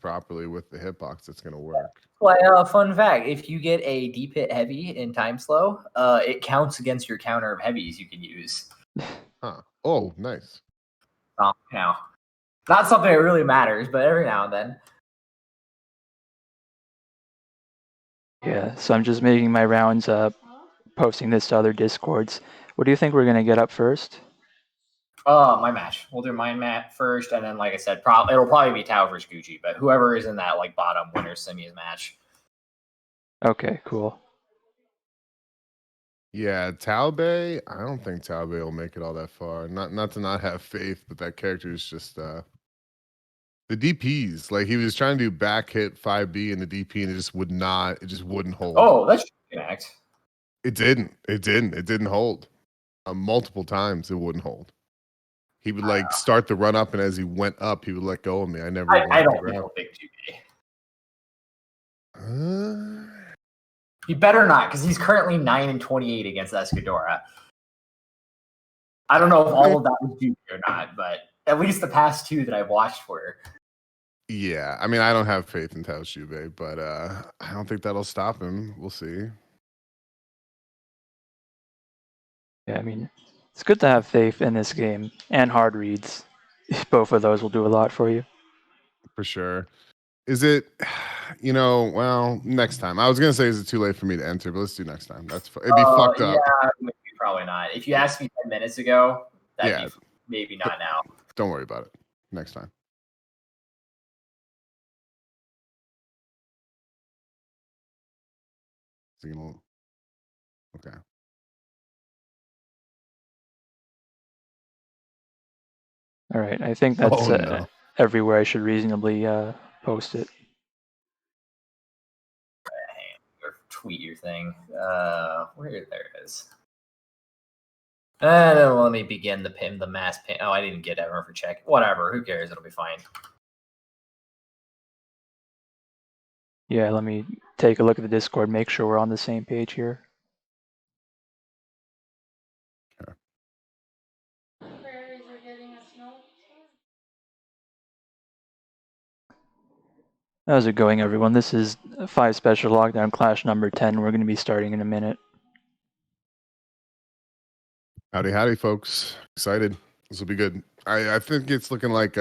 properly with the hitbox, it's going to work. Well, fun fact, if you get a deep hit heavy in time slow, it counts against your counter of heavies you can use. Huh. Oh, nice. Now, not something that really matters, but every now and then. Yeah, so I'm just making my rounds up, posting this to other Discords. What do you think we're going to get up first? My match. We'll do my match first, and then, like I said, it'll probably be Tao versus Gucci, but whoever is in that like bottom winner semis match. Okay, cool. Yeah, Taobei. I don't think Taobei will make it all that far. Not to not have faith, but that character is just the DPs. Like he was trying to do back hit 5B in the DP, and it just wouldn't hold. Oh, that's connect. It didn't hold. Multiple times it wouldn't hold. He would like start the run up, and as he went up, he would let go of me. I never. I don't think he'll pick 2K. He better not, because he's currently 9-28 against Escadora. I don't know if all of that was due or not, but at least the past two that I've watched were. Yeah, I mean, I don't have faith in Tao Shube, but I don't think that'll stop him. We'll see. Yeah, I mean, it's good to have faith in this game and hard reads. Both of those will do a lot for you. For sure. Is it, well, next time. I was going to say, is it too late for me to enter? But let's do next time. It'd be fucked up. Yeah, maybe, probably not. If you asked me 10 minutes ago, that'd be maybe not now. Don't worry about it. Next time. Okay. All right, I think that's everywhere I should reasonably post it. Or tweet your thing. There it is. Let me begin the mass pin. Oh, I didn't get everyone for check. Whatever, who cares? It'll be fine. Yeah, let me take a look at the Discord, make sure we're on the same page here. How's it going, everyone? This is 5 Special Lockdown Clash number 10. We're going to be starting in a minute. Howdy, folks. Excited. This will be good. I think it's looking like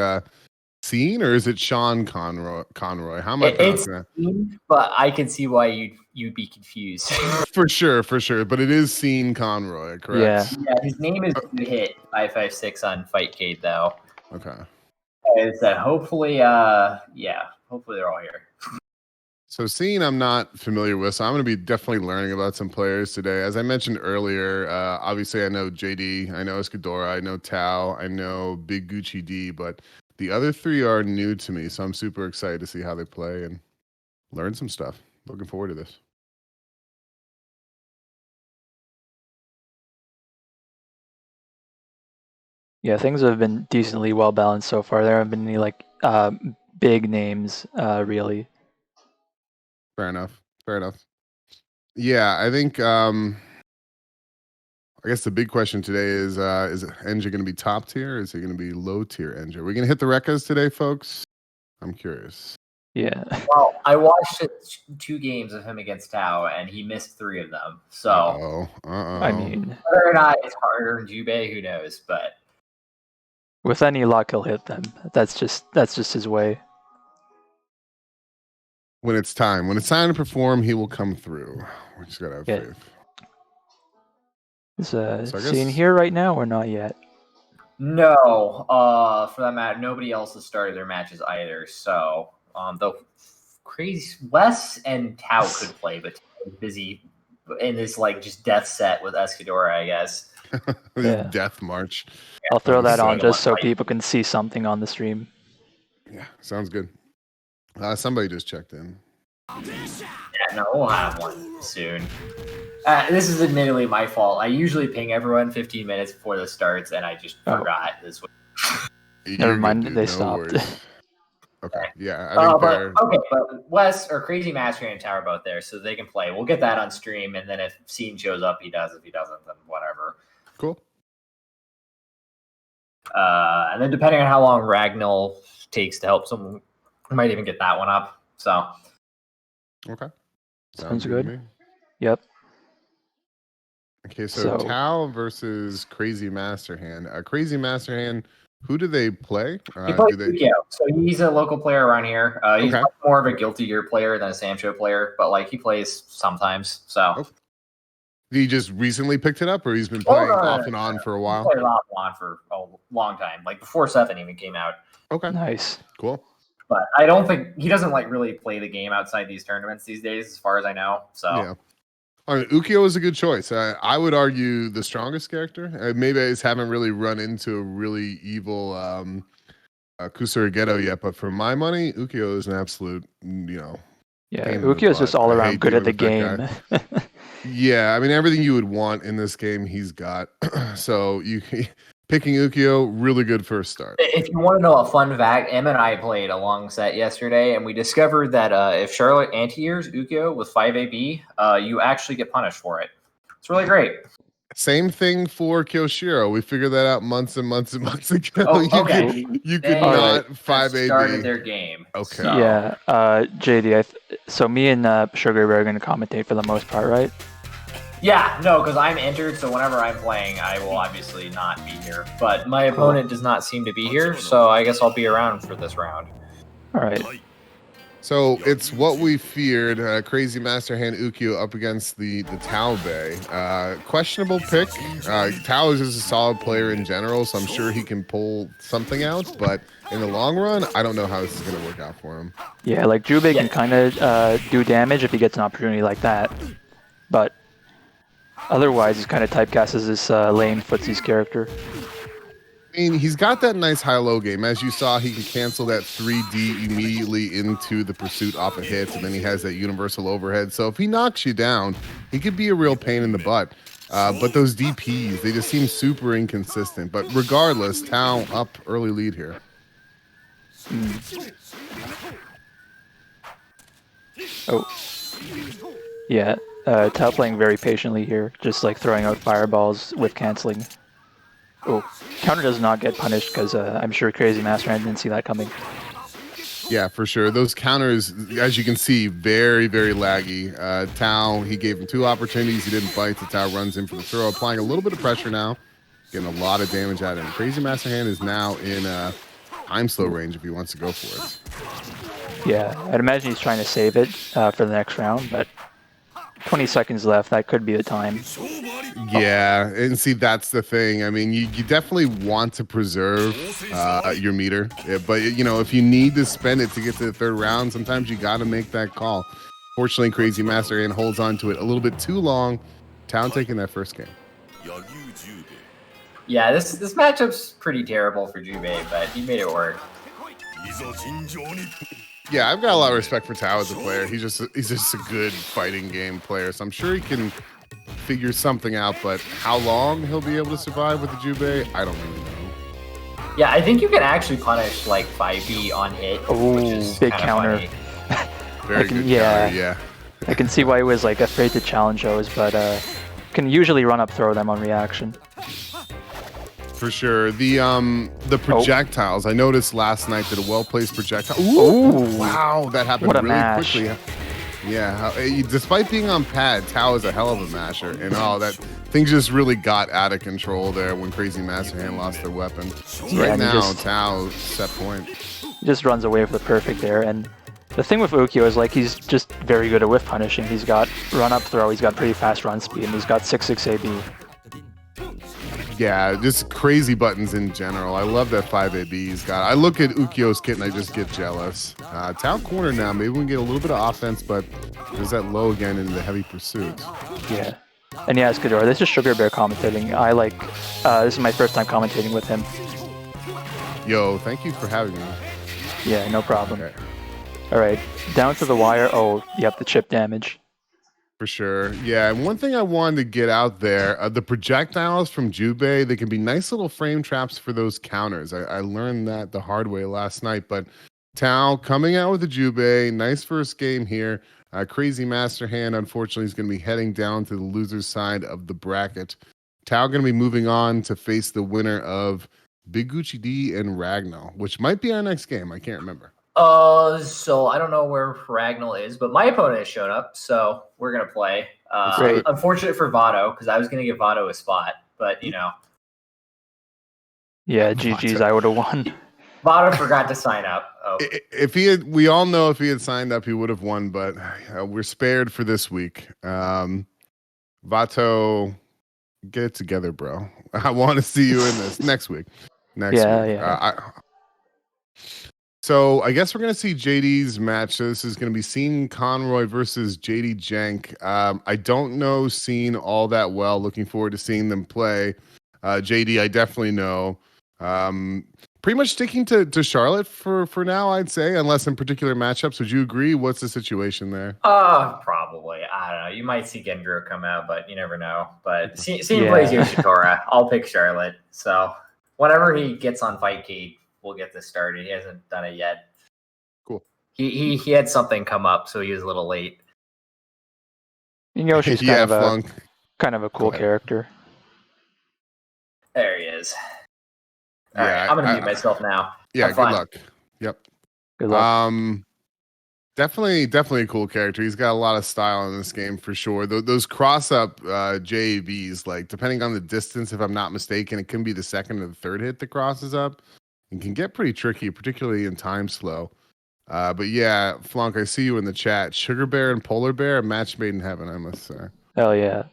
Scene, or is it SeenConnroy? How am I pronouncing that? Scene, but I can see why you'd be confused. For sure. But it is SeenConnroy, correct? Yeah, his name is hit 556 on Fightcade, though. Okay. So hopefully, hopefully they're all here. So Scene, I'm not familiar with, so I'm going to be definitely learning about some players today. As I mentioned earlier, obviously I know JD, I know Escadora, I know Tao, I know BigGucciD, but the other three are new to me, so I'm super excited to see how they play and learn some stuff. Looking forward to this. Yeah, things have been decently well balanced so far. There haven't been any big names really. Fair enough. Yeah, I think I guess the big question today is Enja going to be top tier or is he going to be low tier Enja? Are we going to hit the records today, folks? I'm curious. Yeah. Well, I watched 2 games of him against Tao, and he missed 3 of them. So, I mean, whether or not it's harder than Jubei, who knows? But with any luck, he'll hit them. That's just his way. When it's time to perform, he will come through. We just gotta have faith. Is Scene here right now or not yet? No, for that matter, nobody else has started their matches either. So, though crazy Wes and Tao could play, but Tao is busy in this just death set with Escadora, I guess. Death march. I'll throw that on just so people can see something on the stream. Yeah, sounds good. Somebody just checked in. Yeah, no, we'll have one soon. This is admittedly my fault. I usually ping everyone 15 minutes before this starts, and I just forgot this week. Never mind, they stopped. Okay, yeah, I think but Wes or Crazy Master and Tower are both there, so they can play. We'll get that on stream, and then if Scene shows up, he does. If he doesn't, then whatever. Cool. And then depending on how long Ragnall takes to help someone We might even get that one up. So Okay. Sounds to good. me. Yep. Okay, so Tao versus Crazy Masterhand. Crazy Masterhand, who do they play? he plays Do they? Ukyo, so he's a local player around here. He's Okay. much more of a Guilty Gear player than a Samsho player, but like he plays sometimes. So Okay. He just recently picked it up, or he's been playing off and on for a while? He's played off and on for a long time, like before 7 even came out. Okay. Nice. Cool. But I don't think he doesn't like really play the game outside these tournaments these days, as far as I know. So Yeah. All right, Ukyo is a good choice. I would argue the strongest character. Maybe I just haven't really run into a really evil Kusurigeto yet, but for my money, Ukyo is an absolute, Yeah, pain in the Ukyo is just butt. all I around hate good at the dealing with that game. Yeah, I mean everything you would want in this game, he's got. So picking Ukyo, really good first start. if you want to know a fun fact, Em and I played a long set yesterday, and we discovered that if Charlotte anti-airs Ukyo with 5AB, you actually get punished for it. It's really great. Same thing for Kyoshiro. We figured that out months and months and months ago. Oh, okay. You could They not have 5AB. started their game. Okay. So. Yeah, JD, so me and Sugar Bear are going to commentate for the most part, right? Yeah, no, because I'm entered, so whenever I'm playing, I will obviously not be here. But my opponent does not seem to be here, so I guess I'll be around for this round. All right. So it's what we feared. Crazy Master Hand Ukyo up against the Tao Bay. Questionable pick. Tao is just a solid player in general, so I'm sure he can pull something out. But in the long run, I don't know how this is going to work out for him. Yeah, like Jubei can kind of do damage if he gets an opportunity like that. But otherwise, he's kind of typecast as this lame footsies character. I mean, he's got that nice high-low game. As you saw, he can cancel that 3D immediately into the pursuit off of hits, and then he has that universal overhead. So if he knocks you down, he could be a real pain in the butt. But those DPs, they just seem super inconsistent. But regardless, Tao up early lead here. Oh. Yeah, Tao playing very patiently here, just like throwing out fireballs with canceling. Oh, counter does not get punished because I'm sure Crazy Masterhand didn't see that coming. Yeah, for sure. Those counters, as you can see, very, very laggy. Tao, he gave him 2 opportunities. He didn't bite. The Tao runs in for the throw, applying a little bit of pressure now, getting a lot of damage at him. Crazy Masterhand is now in time slow range if he wants to go for it. Yeah, I'd imagine he's trying to save it for the next round, but 20 seconds left. That could be the time. Yeah, and see, that's the thing. I mean, you definitely want to preserve your meter, but if you need to spend it to get to the 3rd round, sometimes you got to make that call. Fortunately, Crazy Masterhand holds on to it a little bit too long. Tao taking that first game. Yeah, this matchup's pretty terrible for Jubei, but he made it work. Yeah, I've got a lot of respect for Tao as a player. He's just a good fighting game player, so I'm sure he can figure something out, but how long he'll be able to survive with the Jubei, I don't really know. Yeah, I think you can actually punish like 5B on hit. Oh, big counter. Very good counter, yeah. I can see why he was like afraid to challenge those, but can usually run up throw them on reaction. For sure. The projectiles, I noticed last night that a well-placed projectile. Ooh, wow, that happened what a really mash. quickly. Yeah, despite being on pad, Tao is a hell of a masher, and that things just really got out of control there when Crazy Masterhand lost their weapon. So Yeah, right now, just, Tao set point. He just runs away for the perfect there, and the thing with Ukyo is like he's just very good at whiff punishing. He's got run up throw, he's got pretty fast run speed, and he's got 6/6 AB. Yeah, just crazy buttons in general. I love that 5AB he's got. I look at Ukyo's kit and I just get jealous. Tao corner now. Maybe we can get a little bit of offense, but there's that low again in the heavy pursuit. Yeah. And yeah, Escadora, this is Sugar Bear commentating. This is my first time commentating with him. Yo, thank you for having me. Yeah, no problem. Okay. All right, down to the wire. Oh, yep, the chip damage. For sure. Yeah, and one thing I wanted to get out there, the projectiles from Jubei, they can be nice little frame traps for those counters. I learned that the hard way last night, but Tao coming out with the Jubei, nice first game here. Crazy Masterhand, unfortunately, is going to be heading down to the loser's side of the bracket. Tao going to be moving on to face the winner of BigGucciD and Ragnar, which might be our next game. I can't remember. So I don't know where Ragnall is, but my opponent has shown up, so we're gonna play. Great. Unfortunate for Votto, because I was gonna give Votto a spot, but you know, Yeah, GG's, I would have won. Votto forgot to sign up. Oh, If he had, we all know if he had signed up, he would have won. But we're spared for this week. Vato, get it together, bro. I want to see you in this next week. Next week. Yeah. So I guess we're gonna see JD's match. So this is gonna be SeenConnroy versus jdjenk. I don't know Seen all that well. Looking forward to seeing them play. JD, I definitely know. Pretty much sticking to Charlotte for now, I'd say, unless in particular matchups. Would you agree? What's the situation there? probably. I don't know. You might see Gendro come out, but you never know. But Seen plays Yoshitora. I'll pick Charlotte. So whenever he gets on Fightcade, we'll get this started. He hasn't done it yet. Cool. He had something come up, so he was a little late. Yoshi's kind of a cool character. There he is. All right, I'm gonna mute myself now. Yeah, good luck. Yep. Good luck. Definitely a cool character. He's got a lot of style in this game for sure. Those cross-up JAVs, like depending on the distance, if I'm not mistaken, it can be the second or the third hit that crosses up. It can get pretty tricky, particularly in time slow. But yeah, Flunk, I see you in the chat. Sugar Bear and Polar Bear, a match made in heaven, I must say. Hell yeah.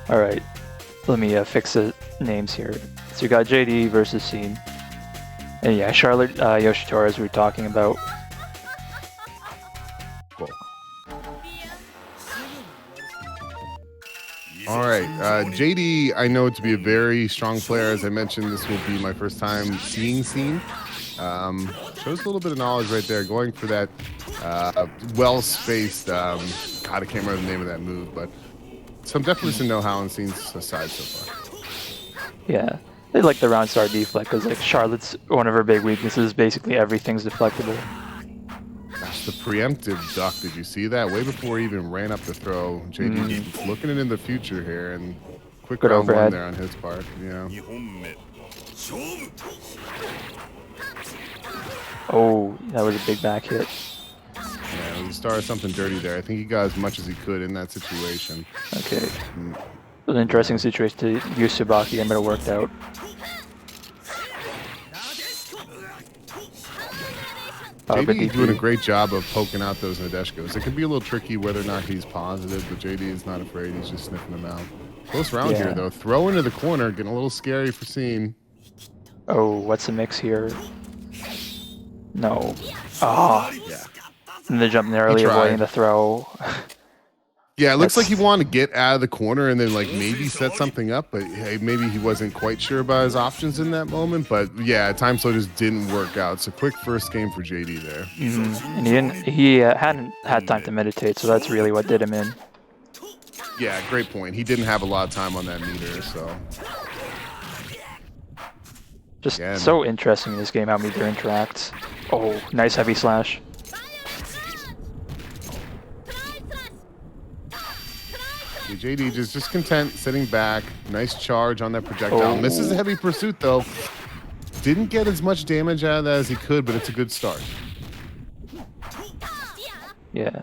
All right. Let me fix the names here. So you got JD versus Seen. And yeah, Charlotte Yoshitora, as we were talking about. Cool. All right. JD, I know to be a very strong player. As I mentioned, this will be my first time seeing Seen. Shows a little bit of knowledge right there, going for that well-spaced, God, I can't remember the name of that move, but definitely some know-how on Seen's side so far. Yeah, they like the round start deflect, because like Charlotte's one of her big weaknesses, basically everything's deflectable. Gosh, the preemptive duck, did you see that? Way before he even ran up the throw, JD just looking in the future here, and quick good round overhead one there on his part. Yeah. Oh, that was a big back hit. Yeah, he started something dirty there. I think he got as much as he could in that situation. Okay. It was an interesting situation to use Tsubaki, but it worked out. JD doing a great job of poking out those Nadeshkos. It can be a little tricky whether or not he's positive, but JD is not afraid. He's just sniffing them out. Close round here, though. Throw into the corner, getting a little scary for Seen. Oh, what's the mix here? No. Oh. Yeah. And the jump narrowly avoiding the throw. Yeah, it looks like he wanted to get out of the corner and then like maybe set something up, but hey, maybe he wasn't quite sure about his options in that moment. But yeah, time slow just didn't work out. So quick first game for JD there. And he hadn't had time to meditate, so that's really what did him in. Yeah, great point. He didn't have a lot of time on that meter, so. Just so interesting in this game how meter interacts. Oh, nice heavy slash. JD just content, sitting back. Nice charge on that projectile. Misses a heavy pursuit, though. Didn't get as much damage out of that as he could, but it's a good start. Yeah.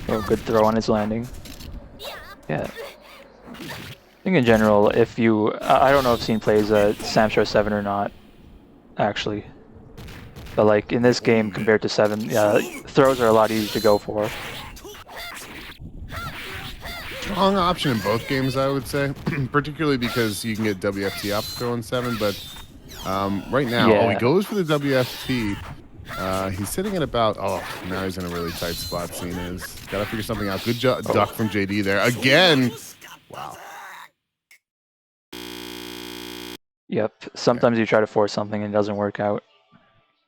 Oh, good throw on his landing. Yeah. I think in general, if you... I don't know if Seen plays Samshar 7 or not, actually. But like in this game compared to 7, throws are a lot easier to go for. Strong option in both games, I would say, particularly because you can get WFT up throwing 7. But right now, he goes for the WFT. He's sitting at about. Oh, now he's in a really tight spot. Seen is got to figure something out. Good duck from JD there again. Wow. Yep. Sometimes you try to force something and it doesn't work out.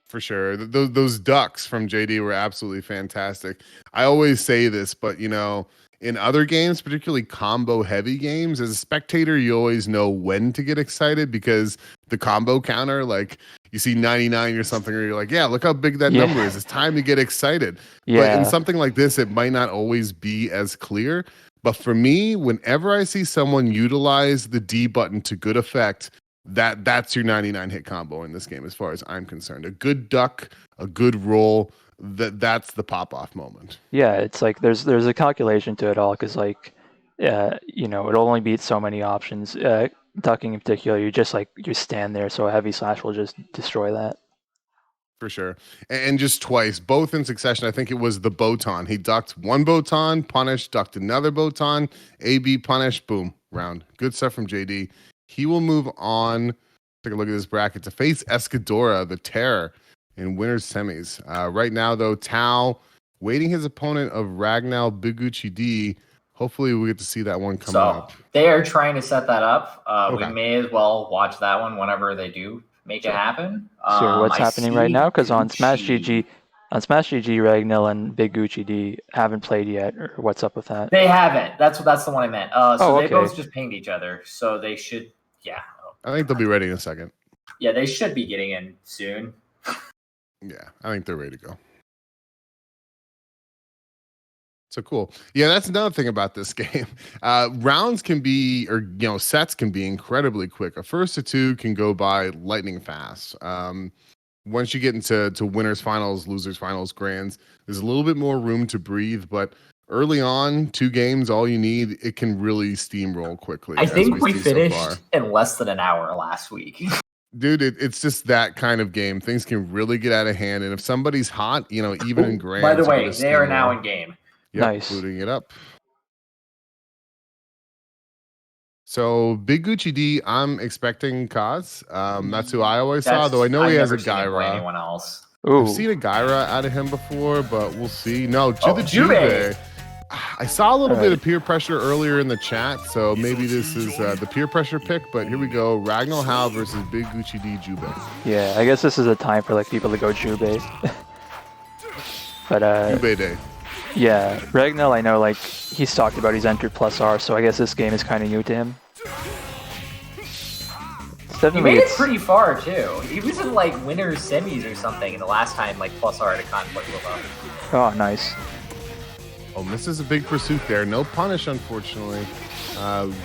For sure. Those ducks from JD were absolutely fantastic. I always say this, but you know, in other games, particularly combo heavy games, as a spectator, you always know when to get excited because the combo counter, like you see 99 or something, or you're like, yeah, look how big that number is. It's time to get excited. But in something like this, it might not always be as clear. But for me, whenever I see someone utilize the D button to good effect, that's your 99 hit combo in this game, as far as I'm concerned. A good duck, a good roll, that's the pop-off moment. Yeah, it's like there's a calculation to it all, because like, you know, it'll only beat so many options. Ducking in particular, you stand there, so a heavy slash will just destroy that. For sure. And just twice, both in succession. I think it was the Botan. He ducked one Botan, punished, ducked another Botan, AB punish, boom, round. Good stuff from JD. He will move on. Take a look at this bracket to face Escadora, the Terror, in winners semis. Right now, though, Tao waiting his opponent of Ragnar BigGucciD. Hopefully, we get to see that one coming up. They are trying to set that up. Okay. We may as well watch that one whenever they do make it happen. So what's happening right now? Because on Smash GG, Ragnar and BigGucciD haven't played yet. Or what's up with that? They haven't. That's the one I meant. okay. They both just pinged each other. So they should. Yeah. I think they'll be ready in a second. Yeah, they should be getting in soon. Yeah, I think they're ready to go. So cool. Yeah, that's another thing about this game. Rounds can be, or sets can be incredibly quick. A first to two can go by lightning fast. Once you get into winners finals, losers finals, grands, there's a little bit more room to breathe. But early on, 2 games, all you need, it can really steamroll quickly. I think we finished in less than an hour last week. Dude, it's just that kind of game. Things can really get out of hand, and if somebody's hot, even in grands. By the way, they are now in game. Yep, nice. Booting it up. So BigGucciD, I'm expecting Kaz. That's who I always saw, though I know he has a Gyra. Anyone else? Ooh. I've seen a Gyra out of him before, but we'll see. No, the Jube. I saw a little bit of peer pressure earlier in the chat, so maybe this is the peer pressure pick, but here we go. Ragnar Howe versus BigGucciD Jube. Yeah, I guess this is a time for like people to go Jube. But Jube Day. Yeah, Ragnar, I know, like, he's talked about he's entered plus R, so I guess this game is kind of new to him. He made it pretty far, too. He was in, like, winners semis or something, and the last time, like, plus R had a conflict with him. Oh, nice. Oh, misses a big pursuit there. No punish, unfortunately.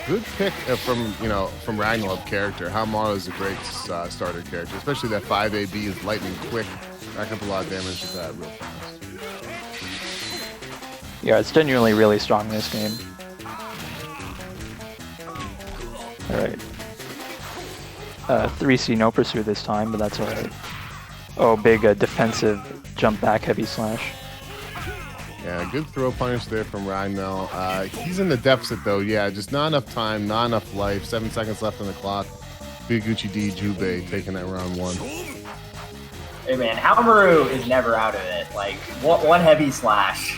Good pick from Ragnar of character. Hamaru is a great starter character, especially that 5AB is lightning quick. Rack up a lot of damage with that real fast. Yeah, it's genuinely really strong in this game. Alright. 3C no pursue this time, but that's alright. Oh, big defensive jump back heavy slash. Yeah, good throw punish there from Ragnar. He's in the deficit though. Yeah, just not enough time, not enough life. 7 seconds left on the clock. BigGucciD Jube taking that round 1. Hey man, Hamaru is never out of it. Like, one heavy slash.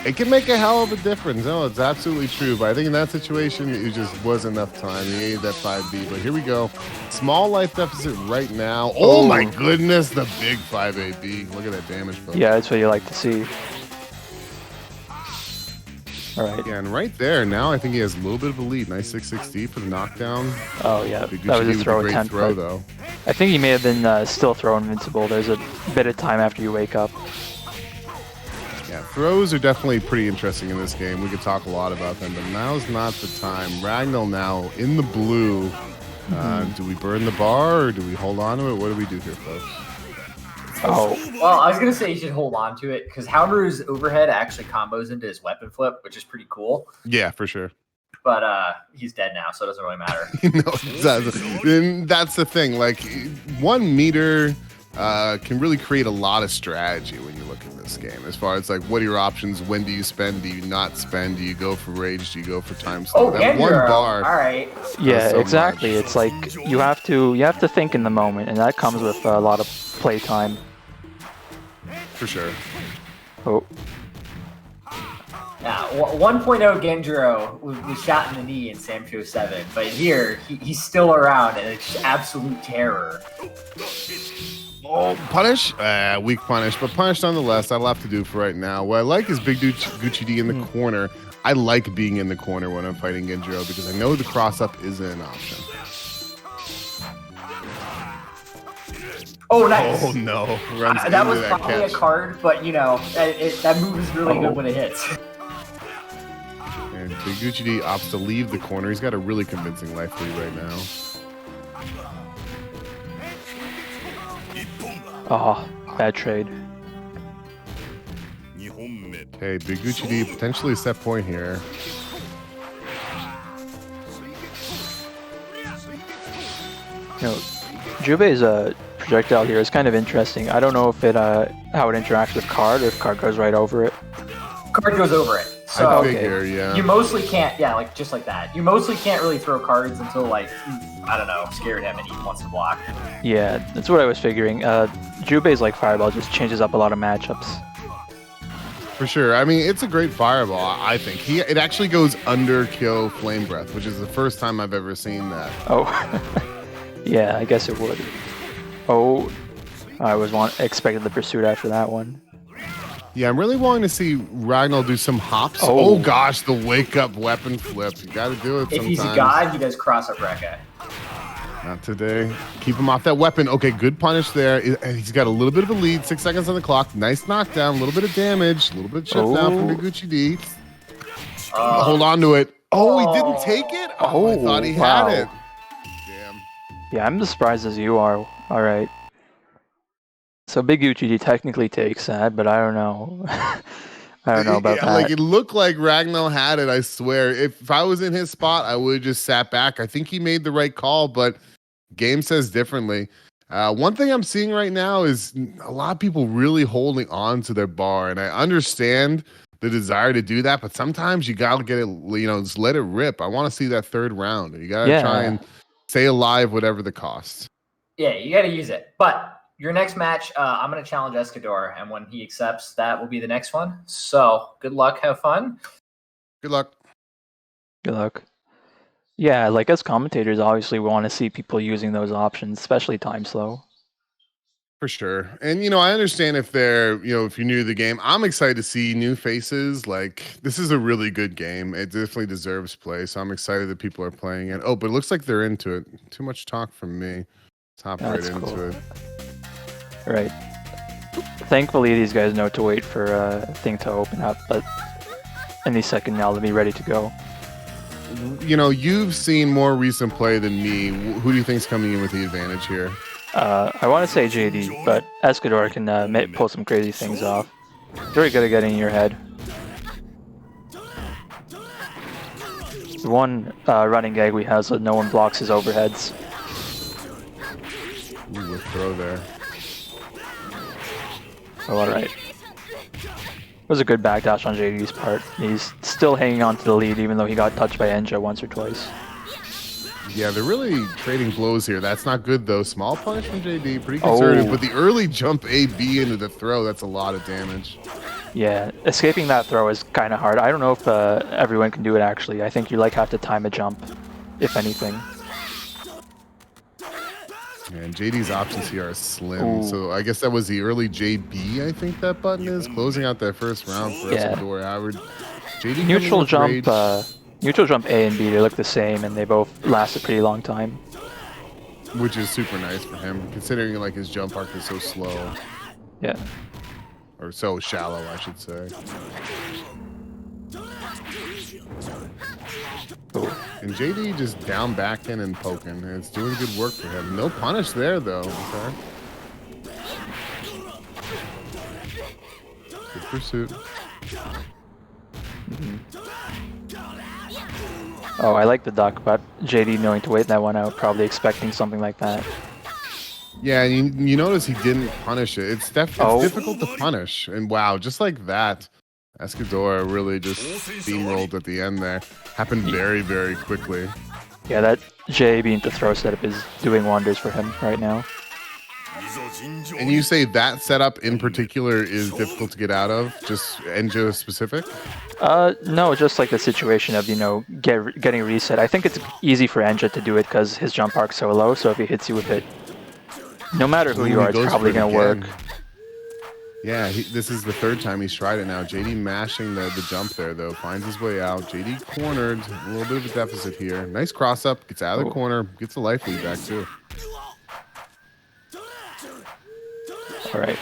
It can make a hell of a difference. No, it's absolutely true. But I think in that situation, it just wasn't enough time. He ate that 5B. But here we go. Small life deficit right now. Oh my goodness, the big 5AB. Look at that damage, folks. Yeah, that's what you like to see. All right. Yeah, and right there, now I think he has a little bit of a lead. Nice 660 for the knockdown. Oh, yeah. That was a throw attempt. Throw, though. I think he may have been still throw invincible. There's a bit of time after you wake up. Yeah, throws are definitely pretty interesting in this game. We could talk a lot about them, but now's not the time. Ragnar now in the blue. Do we burn the bar or do we hold on to it? What do we do here, folks? Oh. Well, I was going to say you should hold on to it because Hamaru's overhead actually combos into his weapon flip, which is pretty cool. Yeah, for sure. But he's dead now, so it doesn't really matter. No, it doesn't. And that's the thing. Like, 1 meter can really create a lot of strategy when you look at this game. As far as, like, what are your options? When do you spend? Do you not spend? Do you go for rage? Do you go for time stop? That one bar. All right. Yeah, so exactly. Much. It's like you have to think in the moment, and that comes with a lot of play time. For sure. Oh. Now, 1.0 Genjiro was shot in the knee in Samcho 7, but here, he's still around, and it's absolute terror. Oh, punish? Weak punish, but punish nonetheless. That'll have to do for right now. What I like is BigGucciD in the corner. I like being in the corner when I'm fighting Genjiro because I know the cross-up isn't an option. Oh, nice. Oh, no. That was probably a card, but, that move is really good when it hits. And BigGucciD opts to leave the corner. He's got a really convincing life lead right now. Oh, bad trade. Okay, BigGucciD potentially set point here. You know, Jube's projectile here is kind of interesting. I don't know if it how it interacts with card or if card goes right over it. Card goes over it. So I figure, yeah. You mostly can't, yeah, like just like that. You mostly can't really throw cards until like, I don't know, scared him and he wants to block. Yeah, that's what I was figuring. Jube's like Fireball just changes up a lot of matchups. For sure. I mean, it's a great fireball, I think. It actually goes under kill Flame Breath, which is the first time I've ever seen that. Oh, yeah, I guess it would. Oh, I was expected the pursuit after that one. Yeah, I'm really wanting to see Ragnar do some hops. Oh gosh, the wake up weapon flip. You got to do it sometimes. If he's a god, he does cross up Rekka. Not today. Keep him off that weapon. Okay, good punish there. He's got a little bit of a lead. 6 seconds on the clock. Nice knockdown. A little bit of damage. A little bit of shutdown from BigGucciD. Hold on to it. Oh, he didn't take it? Oh, I thought he had it. Damn. Yeah, I'm as surprised as you are. All right. So BigGucciD technically takes that, but I don't know. I don't know about that. Like, it looked like Ragnar had it, I swear. If I was in his spot, I would have just sat back. I think he made the right call, but game says differently. One thing I'm seeing right now is a lot of people really holding on to their bar, and I understand the desire to do that, but sometimes you gotta get it, just let it rip. I want to see that third round. You gotta try and stay alive, whatever the cost. Yeah, you gotta use it. But your next match, I'm gonna challenge Escadora, and when he accepts, that will be the next one. So good luck, have fun. Good luck. Good luck. Yeah, like as commentators, obviously we want to see people using those options, especially time slow. For sure. And, I understand if they're, if you're new to the game, I'm excited to see new faces. Like, this is a really good game. It definitely deserves play. So I'm excited that people are playing it. Oh, but it looks like they're into it. Too much talk from me. Let's hop right into it. Right. Thankfully, these guys know to wait for a thing to open up, but any second now they'll be ready to go. You've seen more recent play than me. Who do you think's coming in with the advantage here? I want to say JD, but Escadora can pull some crazy things off. Very good at getting in your head. The one running gag we have is that no one blocks his overheads. Ooh, a throw there. Oh, alright. It was a good backdash on JD's part. He's still hanging on to the lead even though he got touched by Enja once or twice. Yeah, they're really trading blows here. That's not good, though. Small punish from JD, pretty conservative. But the early jump A-B into the throw, that's a lot of damage. Yeah, escaping that throw is kind of hard. I don't know if everyone can do it, actually. I think you have to time a jump, if anything. And JD's options here are slim. So I guess that was the early JB, I think that button is. Closing out that first round for Escadora. Howard. JD neutral jump, neutral jump A and B, they look the same, and they both last a pretty long time. Which is super nice for him, considering like his jump arc is so slow. Yeah. Or so shallow, I should say. And JD just down backing and poking. It's doing good work for him. No punish there, though. Okay. Good pursuit. Oh, I like the duck, but JD knowing to wait that one out, probably expecting something like that. Yeah, and you notice he didn't punish it. It's difficult to punish. And wow, just like that, Escadora really just steamrolled at the end there. Happened very, very quickly. Yeah, that J being the throw setup is doing wonders for him right now. And you say that setup in particular is difficult to get out of? Just Enja specific? No, just like the situation of, getting reset. I think it's easy for Enja to do it because his jump arc's so low, so if he hits you with it, no matter who you are, it's probably going to work. Yeah, this is the third time he's tried it now. JD mashing the jump there, though. Finds his way out. JD cornered. A little bit of a deficit here. Nice cross-up. Gets out of the corner. Gets the life lead back, too. All right.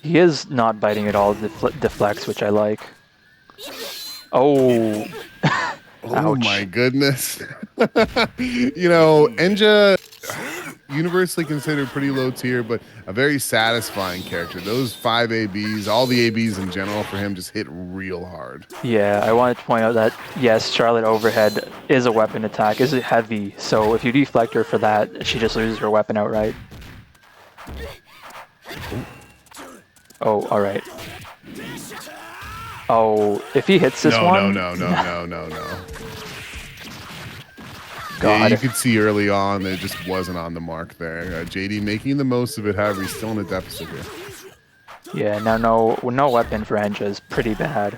He is not biting at all, deflects, which I like. Oh. Oh Ouch. my goodness. Enja, universally considered pretty low tier, but a very satisfying character. Those 5 ABs, all the ABs in general for him just hit real hard. Yeah, I wanted to point out that, yes, Charlotte overhead is a weapon attack, is heavy, so if you deflect her for that, she just loses her weapon outright. Oh, alright. Oh, if he hits this one... No. God. Yeah, you could see early on that it just wasn't on the mark there. JD making the most of it, however, he's still in a deficit here. Yeah, now no weapon for Enja is pretty bad.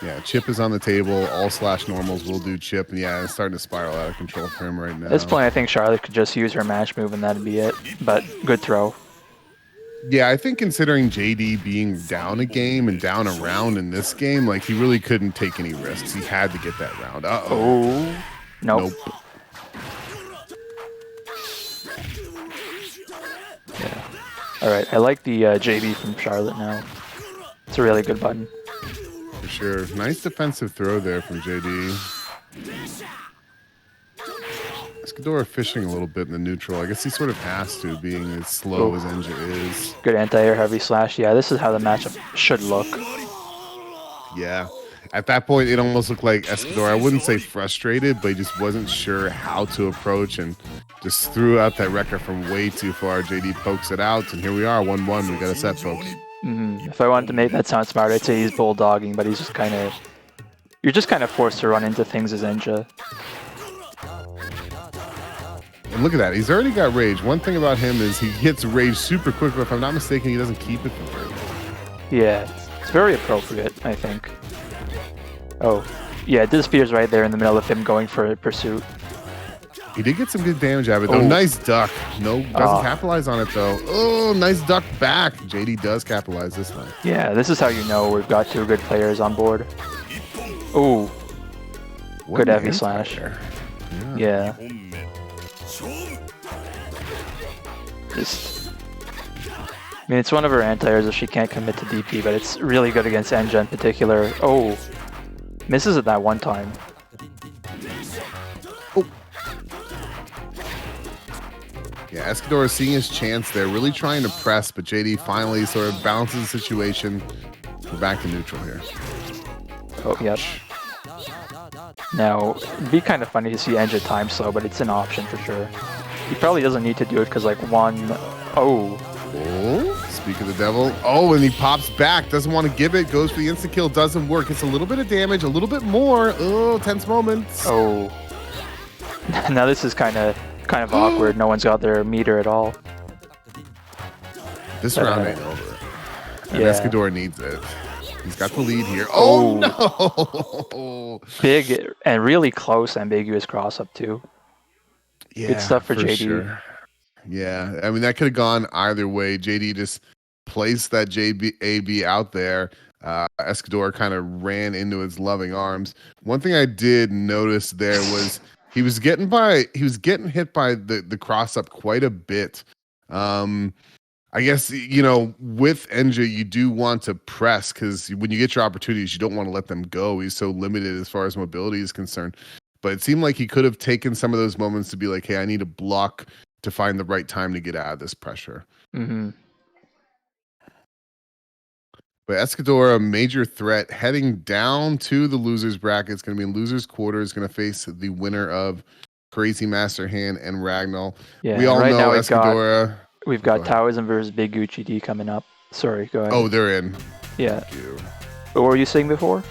Yeah, chip is on the table. All slash normals will do chip. And yeah, it's starting to spiral out of control for him right now. At this point, I think Charlotte could just use her match move and that'd be it. But good throw. Yeah, I think considering JD being down a game and down a round in this game, like he really couldn't take any risks. He had to get that round. Oh, nope. Yeah. All right, I like the JB from Charlotte now. It's a really good button. For sure. Nice defensive throw there from JD. Escadora fishing a little bit in the neutral. I guess he sort of has to, being as slow as Enja is. Good anti-air heavy slash. Yeah, this is how the matchup should look. Yeah. At that point, it almost looked like Escadora, I wouldn't say frustrated, but he just wasn't sure how to approach and just threw out that record from way too far. JD pokes it out, and here we are, 1-1. We got a set, folks. If I wanted to make that sound smart, I'd say he's bulldogging, but he's just kind of... You're just kind of forced to run into things as Enja. And look at that. He's already got rage. One thing about him is he gets rage super quick, but if I'm not mistaken, he doesn't keep it for very long. Yeah, it's very appropriate, I think. Oh, yeah, Disappear's right there in the middle of him going for a pursuit. He did get some good damage out of it, though. Nice duck. No, doesn't capitalize on it, though. Oh, nice duck back. JD does capitalize this time. Yeah, this is how you know we've got two good players on board. Ooh, good heavy slash. Yeah. Just, I mean, it's one of her anti-airs if she can't commit to DP, but it's really good against Enja in particular. Oh, misses it that one time. Oh. Yeah, Escadora seeing his chance there, really trying to press, but JD finally sort of balances the situation. We're back to neutral here. Oh, yep. Now, it'd be kind of funny to see Enja time slow, but it's an option for sure. He probably doesn't need to do it because, like, Oh, speak of the devil. Oh, and he pops back. Doesn't want to give it. Goes for the instant kill. Doesn't work. It's a little bit of damage. A little bit more. Oh, tense moments. Oh. Now this is kind of awkward. No one's got their meter at all. This round ain't over. And yeah. Escadora needs it. He's got the lead here. Oh, no! Big and really close ambiguous cross up too. Yeah, good stuff for JD. Sure. Yeah, I mean, that could have gone either way. JD just placed that AB out there. Escador kind of ran into his loving arms. One thing I did notice there was he was getting hit by the cross up quite a bit. I guess, with Enja, you do want to press because when you get your opportunities, you don't want to let them go. He's so limited as far as mobility is concerned. But it seemed like he could have taken some of those moments to be like, hey, I need to block to find the right time to get out of this pressure. Mm-hmm. But Escadora, major threat, heading down to the losers bracket. It's going to be in losers quarter. Is going to face the winner of crazymasterhand and Ragnall. Yeah, we all right know now Escadora. We've got Taoism versus BigGucciD coming up. Sorry, go ahead. Oh, they're in. Yeah. What were you saying before?